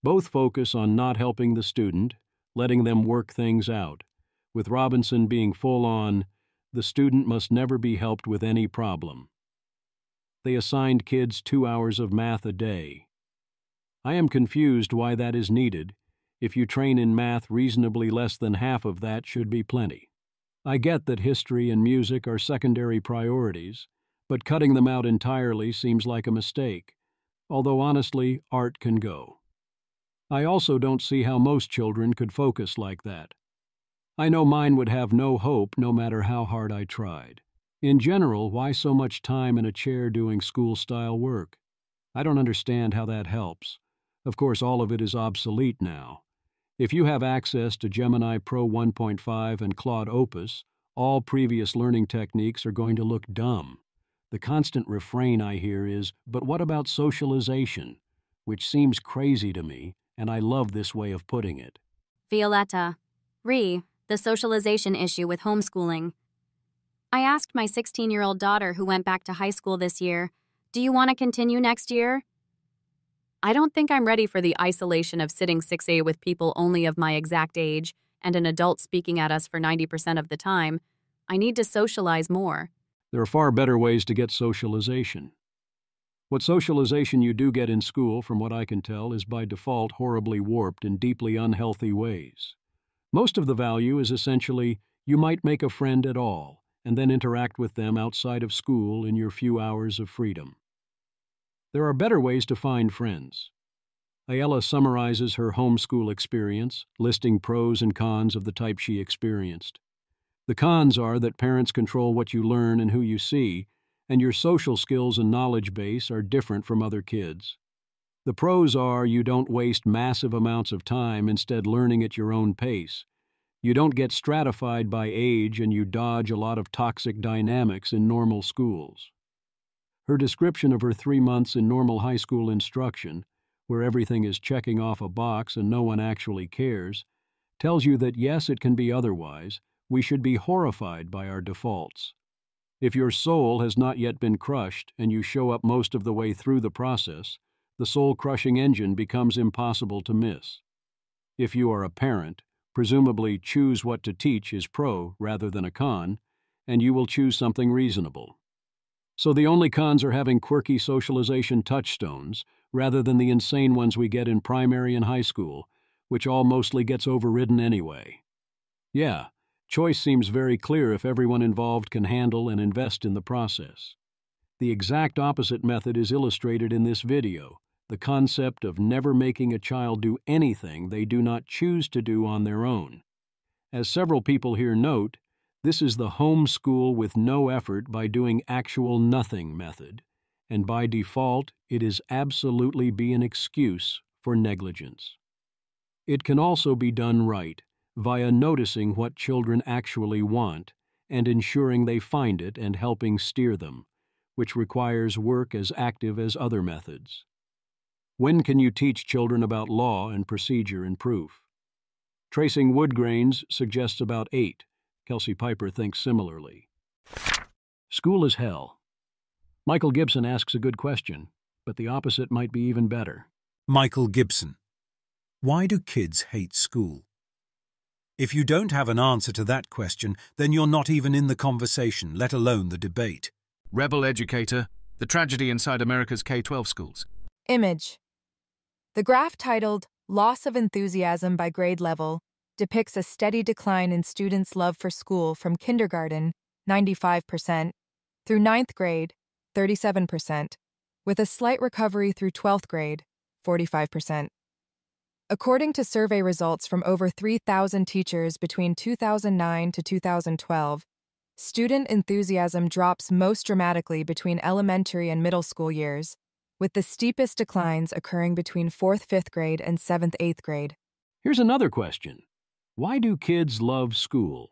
Both focus on not helping the student, letting them work things out, with Robinson being full on, the student must never be helped with any problem. They assigned kids 2 hours of math a day. I am confused why that is needed. If you train in math, reasonably less than half of that should be plenty. I get that history and music are secondary priorities, but cutting them out entirely seems like a mistake, although honestly, art can go. I also don't see how most children could focus like that. I know mine would have no hope no matter how hard I tried. In general, why so much time in a chair doing school-style work? I don't understand how that helps. Of course, all of it is obsolete now. If you have access to Gemini Pro 1.5 and Claude Opus, all previous learning techniques are going to look dumb. The constant refrain I hear is, but what about socialization? Which seems crazy to me, and I love this way of putting it. Violetta. the socialization issue with homeschooling. I asked my 16-year-old daughter who went back to high school this year, "Do you want to continue next year?" I don't think I'm ready for the isolation of sitting 6A with people only of my exact age and an adult speaking at us for 90% of the time. I need to socialize more. There are far better ways to get socialization. What socialization you do get in school, from what I can tell, is by default horribly warped in deeply unhealthy ways. Most of the value is essentially you might make a friend at all and then interact with them outside of school in your few hours of freedom. There are better ways to find friends. Ayala summarizes her homeschool experience, listing pros and cons of the type she experienced. The cons are that parents control what you learn and who you see, and your social skills and knowledge base are different from other kids. The pros are you don't waste massive amounts of time instead learning at your own pace. You don't get stratified by age, and you dodge a lot of toxic dynamics in normal schools. Her description of her 3 months in normal high school instruction, where everything is checking off a box and no one actually cares, tells you that yes, it can be otherwise. We should be horrified by our defaults. If your soul has not yet been crushed and you show up most of the way through the process, the soul-crushing engine becomes impossible to miss. If you are a parent, presumably choose what to teach is pro rather than a con, and you will choose something reasonable. So the only cons are having quirky socialization touchstones rather than the insane ones we get in primary and high school, which all mostly gets overridden anyway. Yeah, choice seems very clear if everyone involved can handle and invest in the process. The exact opposite method is illustrated in this video, the concept of never making a child do anything they do not choose to do on their own. As several people here note, this is the homeschool with no effort by doing actual nothing method, and by default it is absolutely be an excuse for negligence. It can also be done right, via noticing what children actually want and ensuring they find it and helping steer them, which requires work as active as other methods. When can you teach children about law and procedure and proof? Tracing wood grains suggests about 8. Kelsey Piper thinks similarly. School is hell. Michael Gibson asks a good question, but the opposite might be even better. Michael Gibson. Why do kids hate school? If you don't have an answer to that question, then you're not even in the conversation, let alone the debate. Rebel Educator, the tragedy inside America's K-12 schools. Image. The graph titled Loss of Enthusiasm by Grade Level depicts a steady decline in students' love for school from kindergarten, 95%, through 9th grade, 37%, with a slight recovery through 12th grade, 45%. According to survey results from over 3,000 teachers between 2009 to 2012, student enthusiasm drops most dramatically between elementary and middle school years, with the steepest declines occurring between 4th, 5th grade and 7th, 8th grade. Here's another question. Why do kids love school?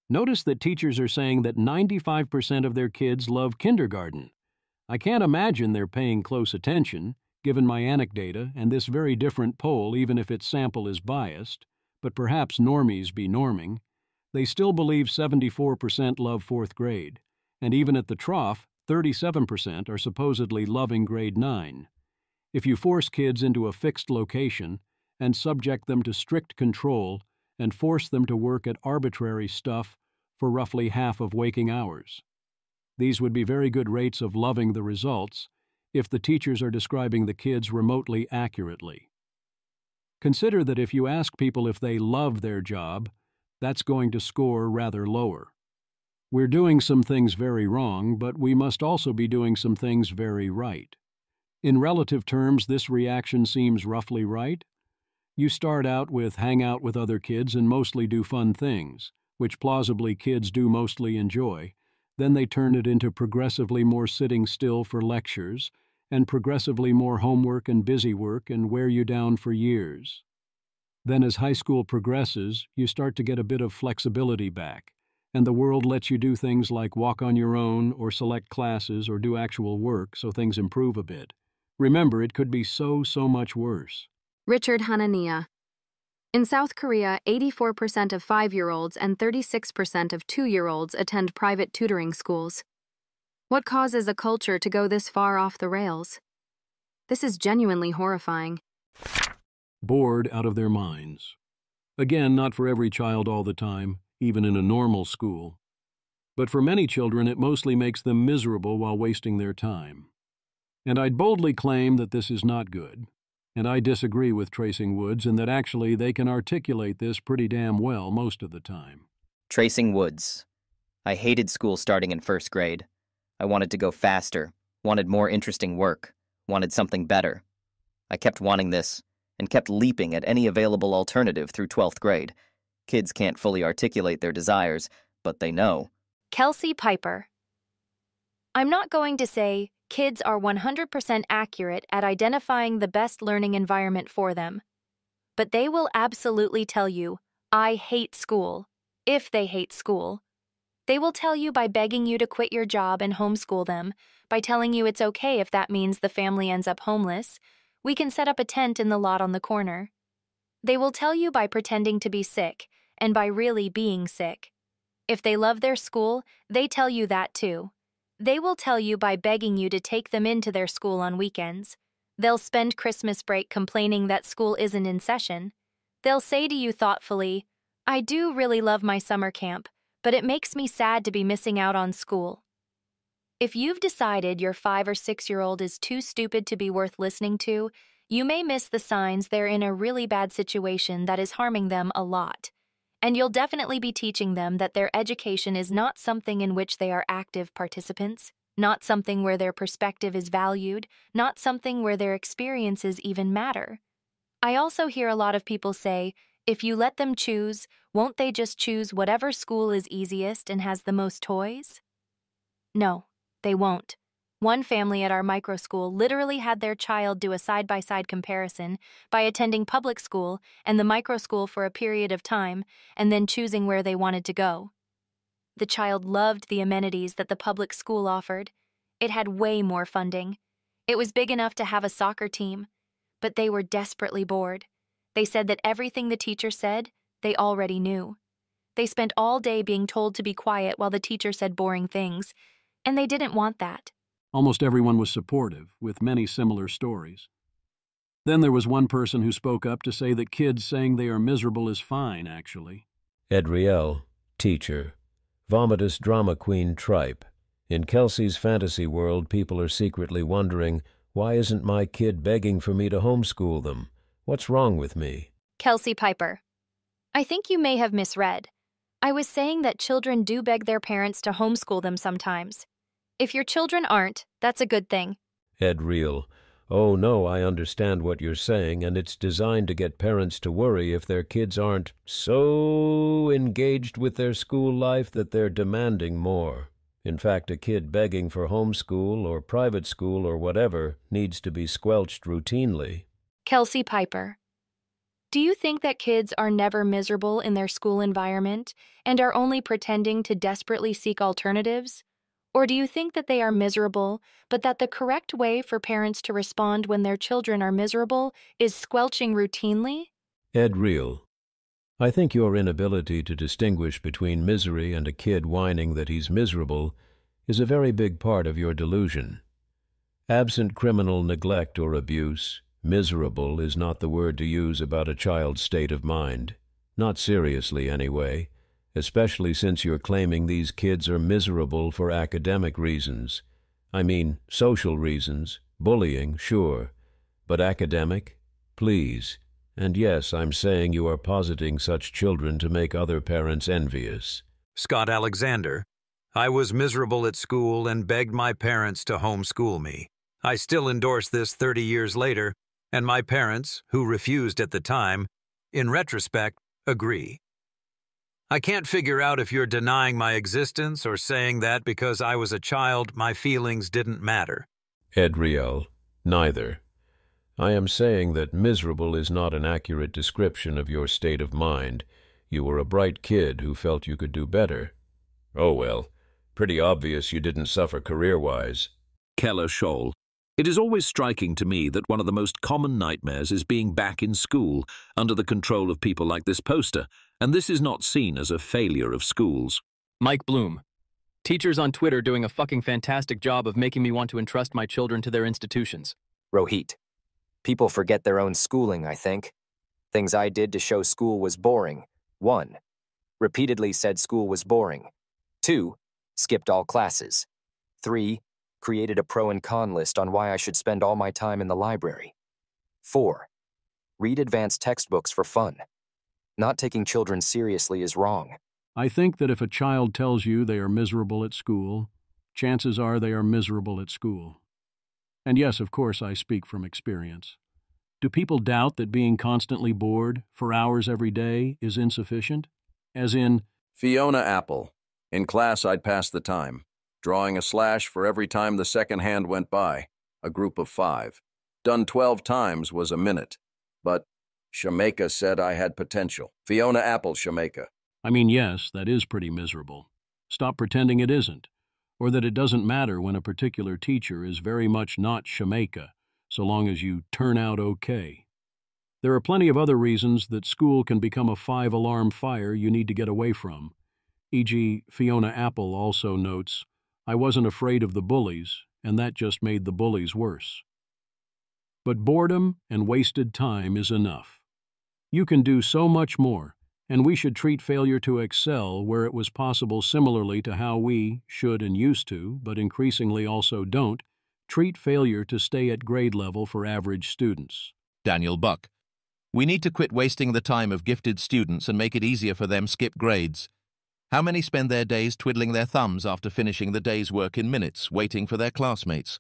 Notice that teachers are saying that 95% of their kids love kindergarten. I can't imagine they're paying close attention, given my anecdata and this very different poll, even if its sample is biased, but perhaps normies be norming. They still believe 74% love 4th grade, and even at the trough, 37% are supposedly loving grade 9. If you force kids into a fixed location and subject them to strict control and force them to work at arbitrary stuff for roughly half of waking hours, these would be very good rates of loving the results if the teachers are describing the kids remotely accurately. Consider that if you ask people if they love their job, that's going to score rather lower. We're doing some things very wrong, but we must also be doing some things very right. In relative terms, this reaction seems roughly right. You start out with hang out with other kids and mostly do fun things, which plausibly kids do mostly enjoy. Then they turn it into progressively more sitting still for lectures, and progressively more homework and busy work, and wear you down for years. Then as high school progresses, you start to get a bit of flexibility back, and the world lets you do things like walk on your own or select classes or do actual work, so things improve a bit. Remember, it could be so much worse. Richard Hanania. In South Korea, 84% of 5-year-olds and 36% of 2-year-olds attend private tutoring schools. What causes a culture to go this far off the rails? This is genuinely horrifying. Bored out of their minds. Again, not for every child all the time, even in a normal school. But for many children, it mostly makes them miserable while wasting their time. And I'd boldly claim that this is not good. And I disagree with Tracing Woods in that actually they can articulate this pretty damn well most of the time. Tracing Woods. I hated school starting in first grade. I wanted to go faster, wanted more interesting work, wanted something better. I kept wanting this, and kept leaping at any available alternative through 12th grade. Kids can't fully articulate their desires, but they know. Kelsey Piper. I'm not going to say kids are 100% accurate at identifying the best learning environment for them, but they will absolutely tell you, I hate school, if they hate school. They will tell you by begging you to quit your job and homeschool them, by telling you it's okay if that means the family ends up homeless. We can set up a tent in the lot on the corner. They will tell you by pretending to be sick, and by really being sick. If they love their school, they tell you that too. They will tell you by begging you to take them into their school on weekends. They'll spend Christmas break complaining that school isn't in session. They'll say to you thoughtfully, I do really love my summer camp, but it makes me sad to be missing out on school. If you've decided your 5 or 6-year-old is too stupid to be worth listening to, you may miss the signs they're in a really bad situation that is harming them a lot. And you'll definitely be teaching them that their education is not something in which they are active participants, not something where their perspective is valued, not something where their experiences even matter. I also hear a lot of people say, if you let them choose, won't they just choose whatever school is easiest and has the most toys? No, they won't. One family at our micro school literally had their child do a side-by-side comparison by attending public school and the micro school for a period of time and then choosing where they wanted to go. The child loved the amenities that the public school offered. It had way more funding. It was big enough to have a soccer team, but they were desperately bored. They said that everything the teacher said, they already knew. They spent all day being told to be quiet while the teacher said boring things, and they didn't want that. Almost everyone was supportive, with many similar stories. Then there was one person who spoke up to say that kids saying they are miserable is fine, actually. Edriel, teacher. Vomitous drama queen tripe. In Kelsey's fantasy world, people are secretly wondering, why isn't my kid begging for me to homeschool them? What's wrong with me? Kelsey Piper. I think you may have misread. I was saying that children do beg their parents to homeschool them sometimes. If your children aren't, that's a good thing. Edriel. Oh no, I understand what you're saying, and it's designed to get parents to worry if their kids aren't so engaged with their school life that they're demanding more. In fact, a kid begging for homeschool or private school or whatever needs to be squelched routinely. Kelsey Piper. Do you think that kids are never miserable in their school environment and are only pretending to desperately seek alternatives? Or do you think that they are miserable, but that the correct way for parents to respond when their children are miserable is squelching routinely? Edriel. I think your inability to distinguish between misery and a kid whining that he's miserable is a very big part of your delusion. Absent criminal neglect or abuse, miserable is not the word to use about a child's state of mind. Not seriously, anyway. Especially since you're claiming these kids are miserable for academic reasons. I mean, social reasons, bullying, sure. But academic? Please. And yes, I'm saying you are positing such children to make other parents envious. Scott Alexander. I was miserable at school and begged my parents to homeschool me. I still endorse this 30 years later, and my parents, who refused at the time, in retrospect, agree. I can't figure out if you're denying my existence or saying that because I was a child, my feelings didn't matter. Edriel, neither. I am saying that miserable is not an accurate description of your state of mind. You were a bright kid who felt you could do better. Oh well, pretty obvious you didn't suffer career-wise. Keller Scholl. It is always striking to me that one of the most common nightmares is being back in school under the control of people like this poster, and this is not seen as a failure of schools. Mike Bloom. Teachers on Twitter doing a fucking fantastic job of making me want to entrust my children to their institutions. Rohit. People forget their own schooling, I think. Things I did to show school was boring. 1. Repeatedly said school was boring. 2. Skipped all classes. 3. Created a pro and con list on why I should spend all my time in the library. 4. Read advanced textbooks for fun. Not taking children seriously is wrong. I think that if a child tells you they are miserable at school, chances are they are miserable at school. And yes, of course, I speak from experience. Do people doubt that being constantly bored for hours every day is insufficient? As in, Fiona Apple. In class, I'd pass the time, drawing a slash for every time the second hand went by, a group of 5. Done 12 times was a minute. But Shameka said I had potential. Fiona Apple, Shameka. I mean, yes, that is pretty miserable. Stop pretending it isn't, or that it doesn't matter when a particular teacher is very much not Shameka, so long as you turn out okay. There are plenty of other reasons that school can become a 5-alarm fire you need to get away from. E.g., Fiona Apple also notes, I wasn't afraid of the bullies, and that just made the bullies worse. But boredom and wasted time is enough. You can do so much more, and we should treat failure to excel where it was possible similarly to how we should and used to, but increasingly also don't, treat failure to stay at grade level for average students. Daniel Buck. We need to quit wasting the time of gifted students and make it easier for them skip grades. How many spend their days twiddling their thumbs after finishing the day's work in minutes, waiting for their classmates?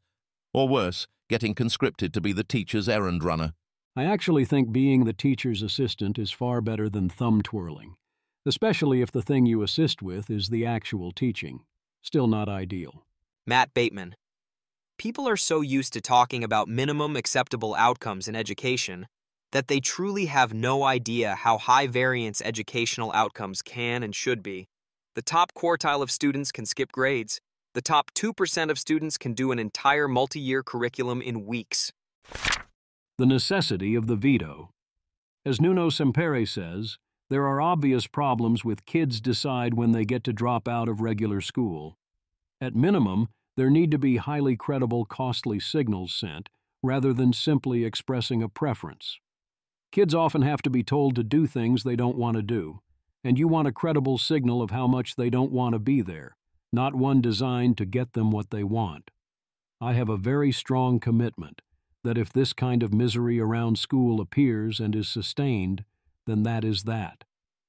Or worse, getting conscripted to be the teacher's errand runner? I actually think being the teacher's assistant is far better than thumb twirling, especially if the thing you assist with is the actual teaching. Still not ideal. Matt Bateman. People are so used to talking about minimum acceptable outcomes in education that they truly have no idea how high-variance educational outcomes can and should be. The top quartile of students can skip grades. The top 2% of students can do an entire multi-year curriculum in weeks. The necessity of the veto. As Nuno Sempere says, there are obvious problems with kids decide when they get to drop out of regular school. At minimum, there need to be highly credible, costly signals sent, rather than simply expressing a preference. Kids often have to be told to do things they don't want to do, and you want a credible signal of how much they don't want to be there, not one designed to get them what they want. I have a very strong commitment that if this kind of misery around school appears and is sustained, then that is that,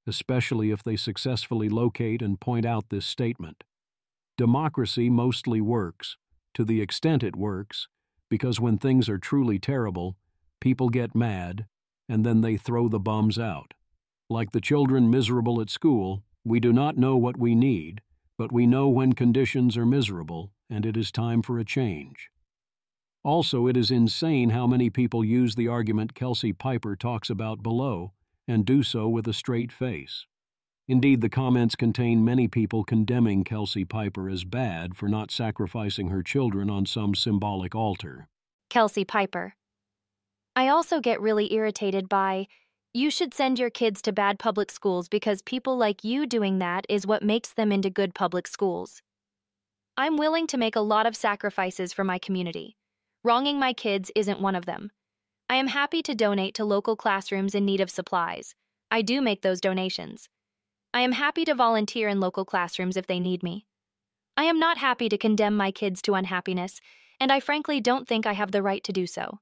especially if they successfully locate and point out this statement. Democracy mostly works, to the extent it works, because when things are truly terrible, people get mad, and then they throw the bums out. Like the children miserable at school, we do not know what we need, but we know when conditions are miserable, and it is time for a change. Also, it is insane how many people use the argument Kelsey Piper talks about below, and do so with a straight face. Indeed, the comments contain many people condemning Kelsey Piper as bad for not sacrificing her children on some symbolic altar. Kelsey Piper. I also get really irritated by, you should send your kids to bad public schools because people like you doing that is what makes them into good public schools. I'm willing to make a lot of sacrifices for my community. Wronging my kids isn't one of them. I am happy to donate to local classrooms in need of supplies. I do make those donations. I am happy to volunteer in local classrooms if they need me. I am not happy to condemn my kids to unhappiness, and I frankly don't think I have the right to do so.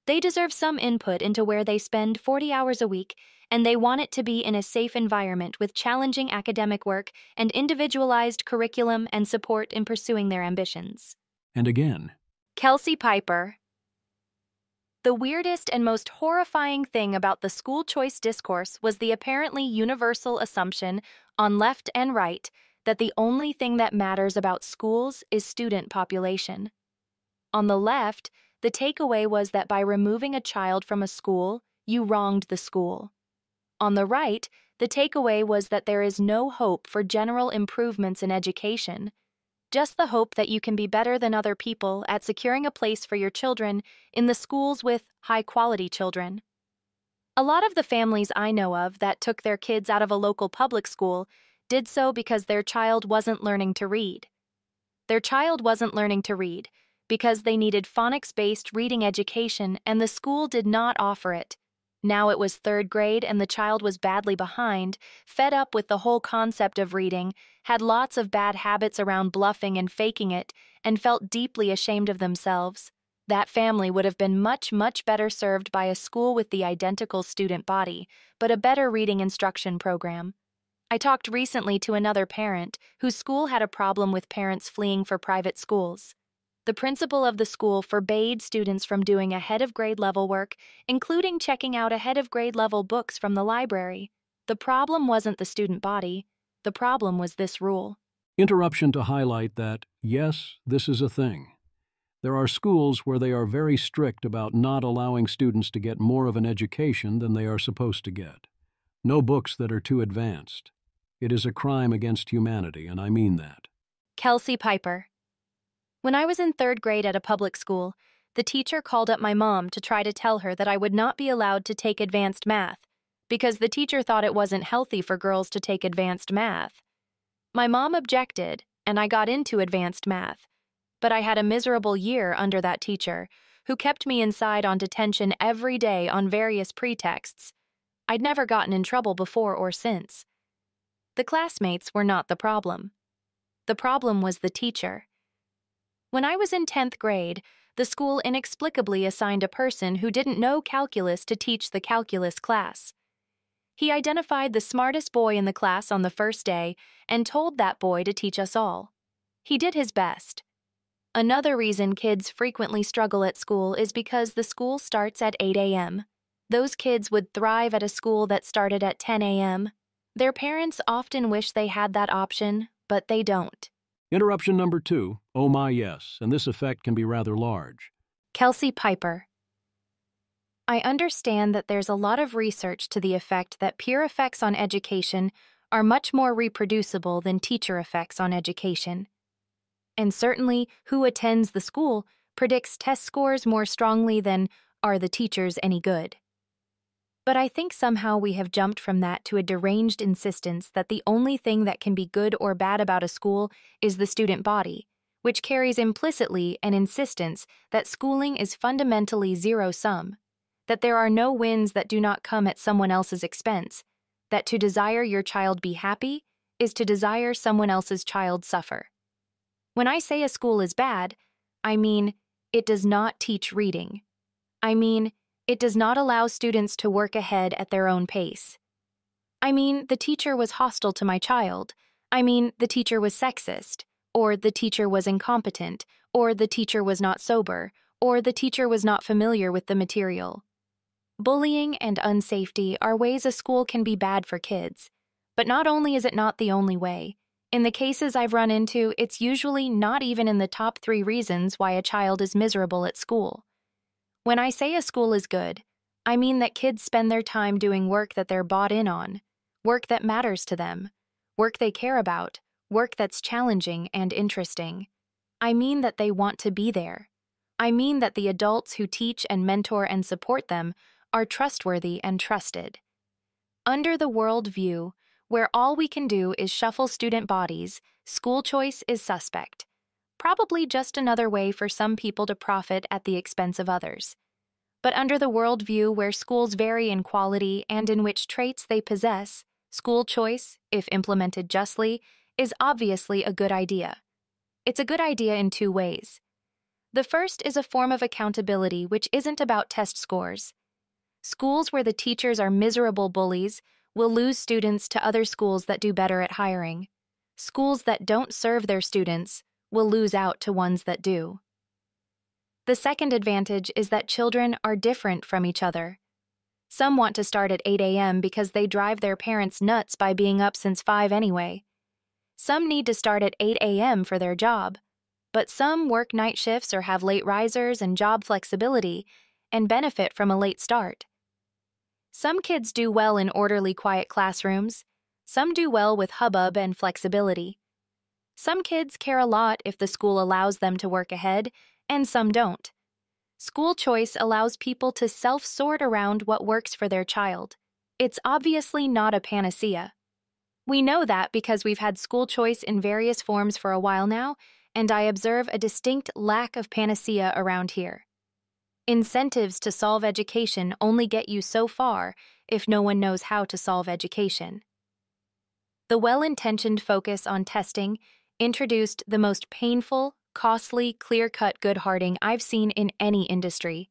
They deserve some input into where they spend 40 hours a week, and they want it to be in a safe environment with challenging academic work and individualized curriculum and support in pursuing their ambitions. And again, Kelsey Piper. The weirdest and most horrifying thing about the school choice discourse was the apparently universal assumption on left and right that the only thing that matters about schools is student population. On the left, the takeaway was that by removing a child from a school, you wronged the school. On the right, the takeaway was that there is no hope for general improvements in education. just the hope that you can be better than other people at securing a place for your children in the schools with high-quality children. A lot of the families I know of that took their kids out of a local public school did so because their child wasn't learning to read. Their child wasn't learning to read because they needed phonics-based reading education and the school did not offer it. Now it was 3rd grade and the child was badly behind, fed up with the whole concept of reading, had lots of bad habits around bluffing and faking it, and felt deeply ashamed of themselves. That family would have been much, much better served by a school with the identical student body, but a better reading instruction program. I talked recently to another parent whose school had a problem with parents fleeing for private schools. The principal of the school forbade students from doing ahead of grade level work, including checking out ahead of grade level books from the library. The problem wasn't the student body. The problem was this rule. Interruption to highlight that, yes, this is a thing. There are schools where they are very strict about not allowing students to get more of an education than they are supposed to get. No books that are too advanced. It is a crime against humanity, and I mean that. Kelsey Piper. When I was in 3rd grade at a public school, the teacher called up my mom to try to tell her that I would not be allowed to take advanced math, because the teacher thought it wasn't healthy for girls to take advanced math. My mom objected, and I got into advanced math, but I had a miserable year under that teacher, who kept me inside on detention every day on various pretexts. I'd never gotten in trouble before or since. The classmates were not the problem. The problem was the teacher. When I was in 10th grade, the school inexplicably assigned a person who didn't know calculus to teach the calculus class. He identified the smartest boy in the class on the first day and told that boy to teach us all. He did his best. Another reason kids frequently struggle at school is because the school starts at 8 a.m. Those kids would thrive at a school that started at 10 a.m. Their parents often wish they had that option, but they don't. Interruption number 2, oh my yes, and this effect can be rather large. Kelsey Piper. I understand that there's a lot of research to the effect that peer effects on education are much more reproducible than teacher effects on education. And certainly, who attends the school predicts test scores more strongly than are the teachers any good. But I think somehow we have jumped from that to a deranged insistence that the only thing that can be good or bad about a school is the student body, which carries implicitly an insistence that schooling is fundamentally zero-sum, that there are no wins that do not come at someone else's expense, that to desire your child be happy is to desire someone else's child suffer. When I say a school is bad, I mean it does not teach reading. I mean it does not allow students to work ahead at their own pace. I mean the teacher was hostile to my child. I mean the teacher was sexist, or the teacher was incompetent, or the teacher was not sober, or the teacher was not familiar with the material. Bullying and unsafety are ways a school can be bad for kids, but not only is it not the only way. In the cases I've run into, it's usually not even in the top 3 reasons why a child is miserable at school. When I say a school is good, I mean that kids spend their time doing work that they're bought in on, work that matters to them, work they care about, work that's challenging and interesting. I mean that they want to be there. I mean that the adults who teach and mentor and support them are trustworthy and trusted. Under the world view, where all we can do is shuffle student bodies, school choice is suspect. Probably just another way for some people to profit at the expense of others. But under the worldview where schools vary in quality and in which traits they possess, school choice, if implemented justly, is obviously a good idea. It's a good idea in 2 ways. The first is a form of accountability which isn't about test scores. Schools where the teachers are miserable bullies will lose students to other schools that do better at hiring. Schools that don't serve their students will lose out to ones that do. The second advantage is that children are different from each other. Some want to start at 8 a.m. because they drive their parents nuts by being up since 5 anyway. Some need to start at 8 a.m. for their job, but some work night shifts or have late risers and job flexibility and benefit from a late start. Some kids do well in orderly, quiet classrooms. Some do well with hubbub and flexibility. Some kids care a lot if the school allows them to work ahead, and some don't. School choice allows people to self-sort around what works for their child. It's obviously not a panacea. We know that because we've had school choice in various forms for a while now, and I observe a distinct lack of panacea around here. Incentives to solve education only get you so far if no one knows how to solve education. The well-intentioned focus on testing introduced the most painful, costly, clear-cut good-hearting I've seen in any industry.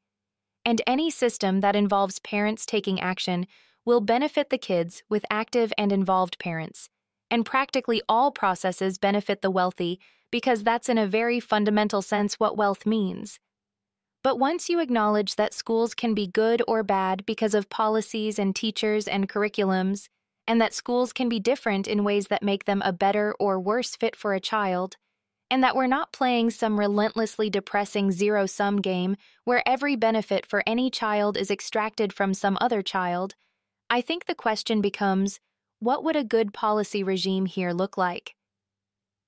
And any system that involves parents taking action will benefit the kids with active and involved parents. And practically all processes benefit the wealthy because that's in a very fundamental sense what wealth means. But once you acknowledge that schools can be good or bad because of policies and teachers and curriculums, and that schools can be different in ways that make them a better or worse fit for a child, and that we're not playing some relentlessly depressing zero-sum game where every benefit for any child is extracted from some other child, I think the question becomes, what would a good policy regime here look like?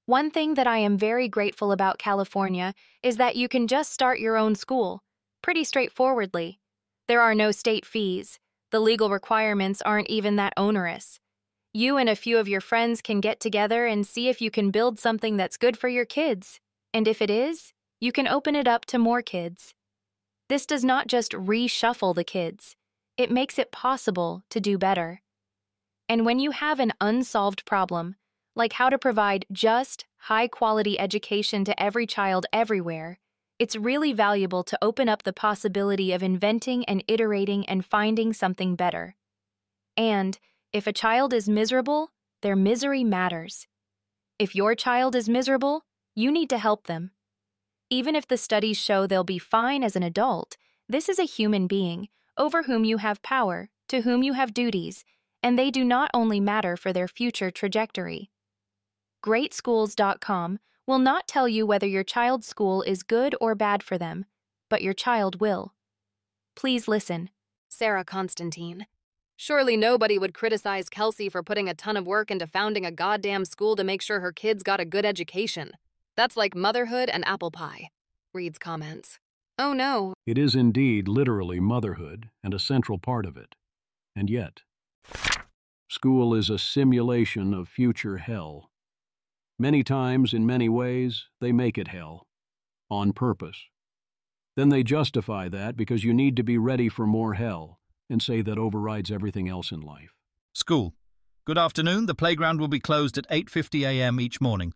One thing that I am very grateful about California is that you can just start your own school, pretty straightforwardly. There are no state fees. The legal requirements aren't even that onerous. You and a few of your friends can get together and see if you can build something that's good for your kids. And if it is, you can open it up to more kids. This does not just reshuffle the kids. It makes it possible to do better. And when you have an unsolved problem, like how to provide just, high-quality education to every child everywhere, it's really valuable to open up the possibility of inventing and iterating and finding something better. And if a child is miserable, their misery matters. If your child is miserable, you need to help them. Even if the studies show they'll be fine as an adult, this is a human being over whom you have power, to whom you have duties, and they do not only matter for their future trajectory. GreatSchools.com will not tell you whether your child's school is good or bad for them, but your child will. Please listen. Sarah Constantine. Surely nobody would criticize Kelsey for putting a ton of work into founding a goddamn school to make sure her kids got a good education. That's like motherhood and apple pie. Reads comments. Oh no. It is indeed literally motherhood and a central part of it. And yet, school is a simulation of future hell. Many times, in many ways, they make it hell. On purpose. Then they justify that because you need to be ready for more hell, and say that overrides everything else in life. School. Good afternoon. The playground will be closed at 8:50 a.m. each morning.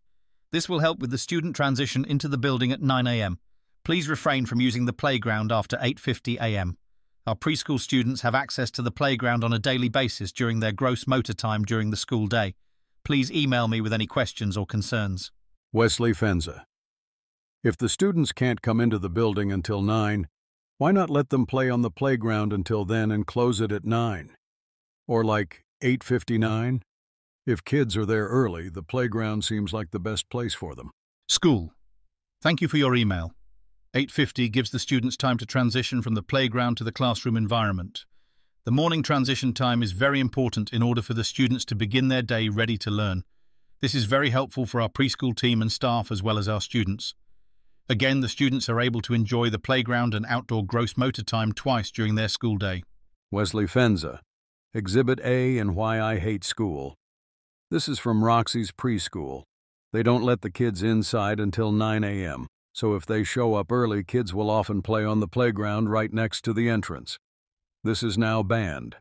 This will help with the student transition into the building at 9 a.m. Please refrain from using the playground after 8:50 a.m. Our preschool students have access to the playground on a daily basis during their gross motor time during the school day. Please email me with any questions or concerns. Wesley Fenza. If the students can't come into the building until 9, why not let them play on the playground until then and close it at 9? Or like 8:59? If kids are there early, the playground seems like the best place for them. School. Thank you for your email. 8:50 gives the students time to transition from the playground to the classroom environment. The morning transition time is very important in order for the students to begin their day ready to learn. This is very helpful for our preschool team and staff as well as our students. Again, the students are able to enjoy the playground and outdoor gross motor time twice during their school day. Wesley Fenza, Exhibit A in Why I Hate School. This is from Roxy's preschool. They don't let the kids inside until 9 a.m., so if they show up early, kids will often play on the playground right next to the entrance. This is now banned.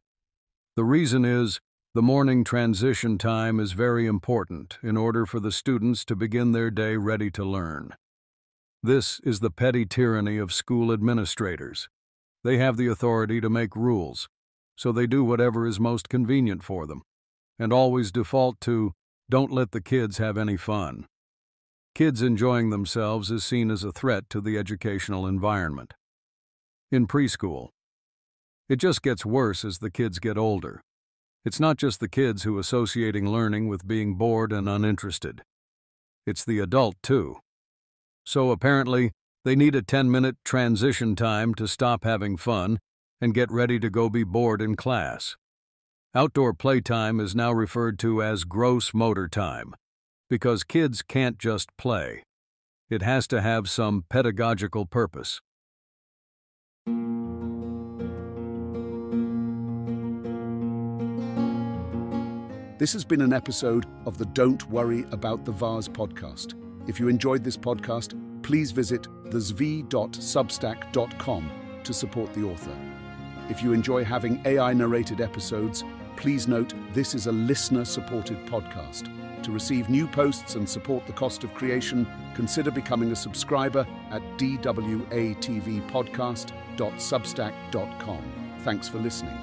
The reason is, the morning transition time is very important in order for the students to begin their day ready to learn. This is the petty tyranny of school administrators. They have the authority to make rules, so they do whatever is most convenient for them, and always default to, don't let the kids have any fun. Kids enjoying themselves is seen as a threat to the educational environment. In preschool, it just gets worse as the kids get older. It's not just the kids who associating learning with being bored and uninterested. It's the adult, too. So apparently, they need a 10-minute transition time to stop having fun and get ready to go be bored in class. Outdoor playtime is now referred to as gross motor time. Because kids can't just play. It has to have some pedagogical purpose. This has been an episode of the Don't Worry About the Vase podcast. If you enjoyed this podcast, please visit thezv.substack.com to support the author. If you enjoy having AI-narrated episodes, please note this is a listener-supported podcast. To receive new posts and support the cost of creation, consider becoming a subscriber at dwatvpodcast.substack.com. Thanks for listening.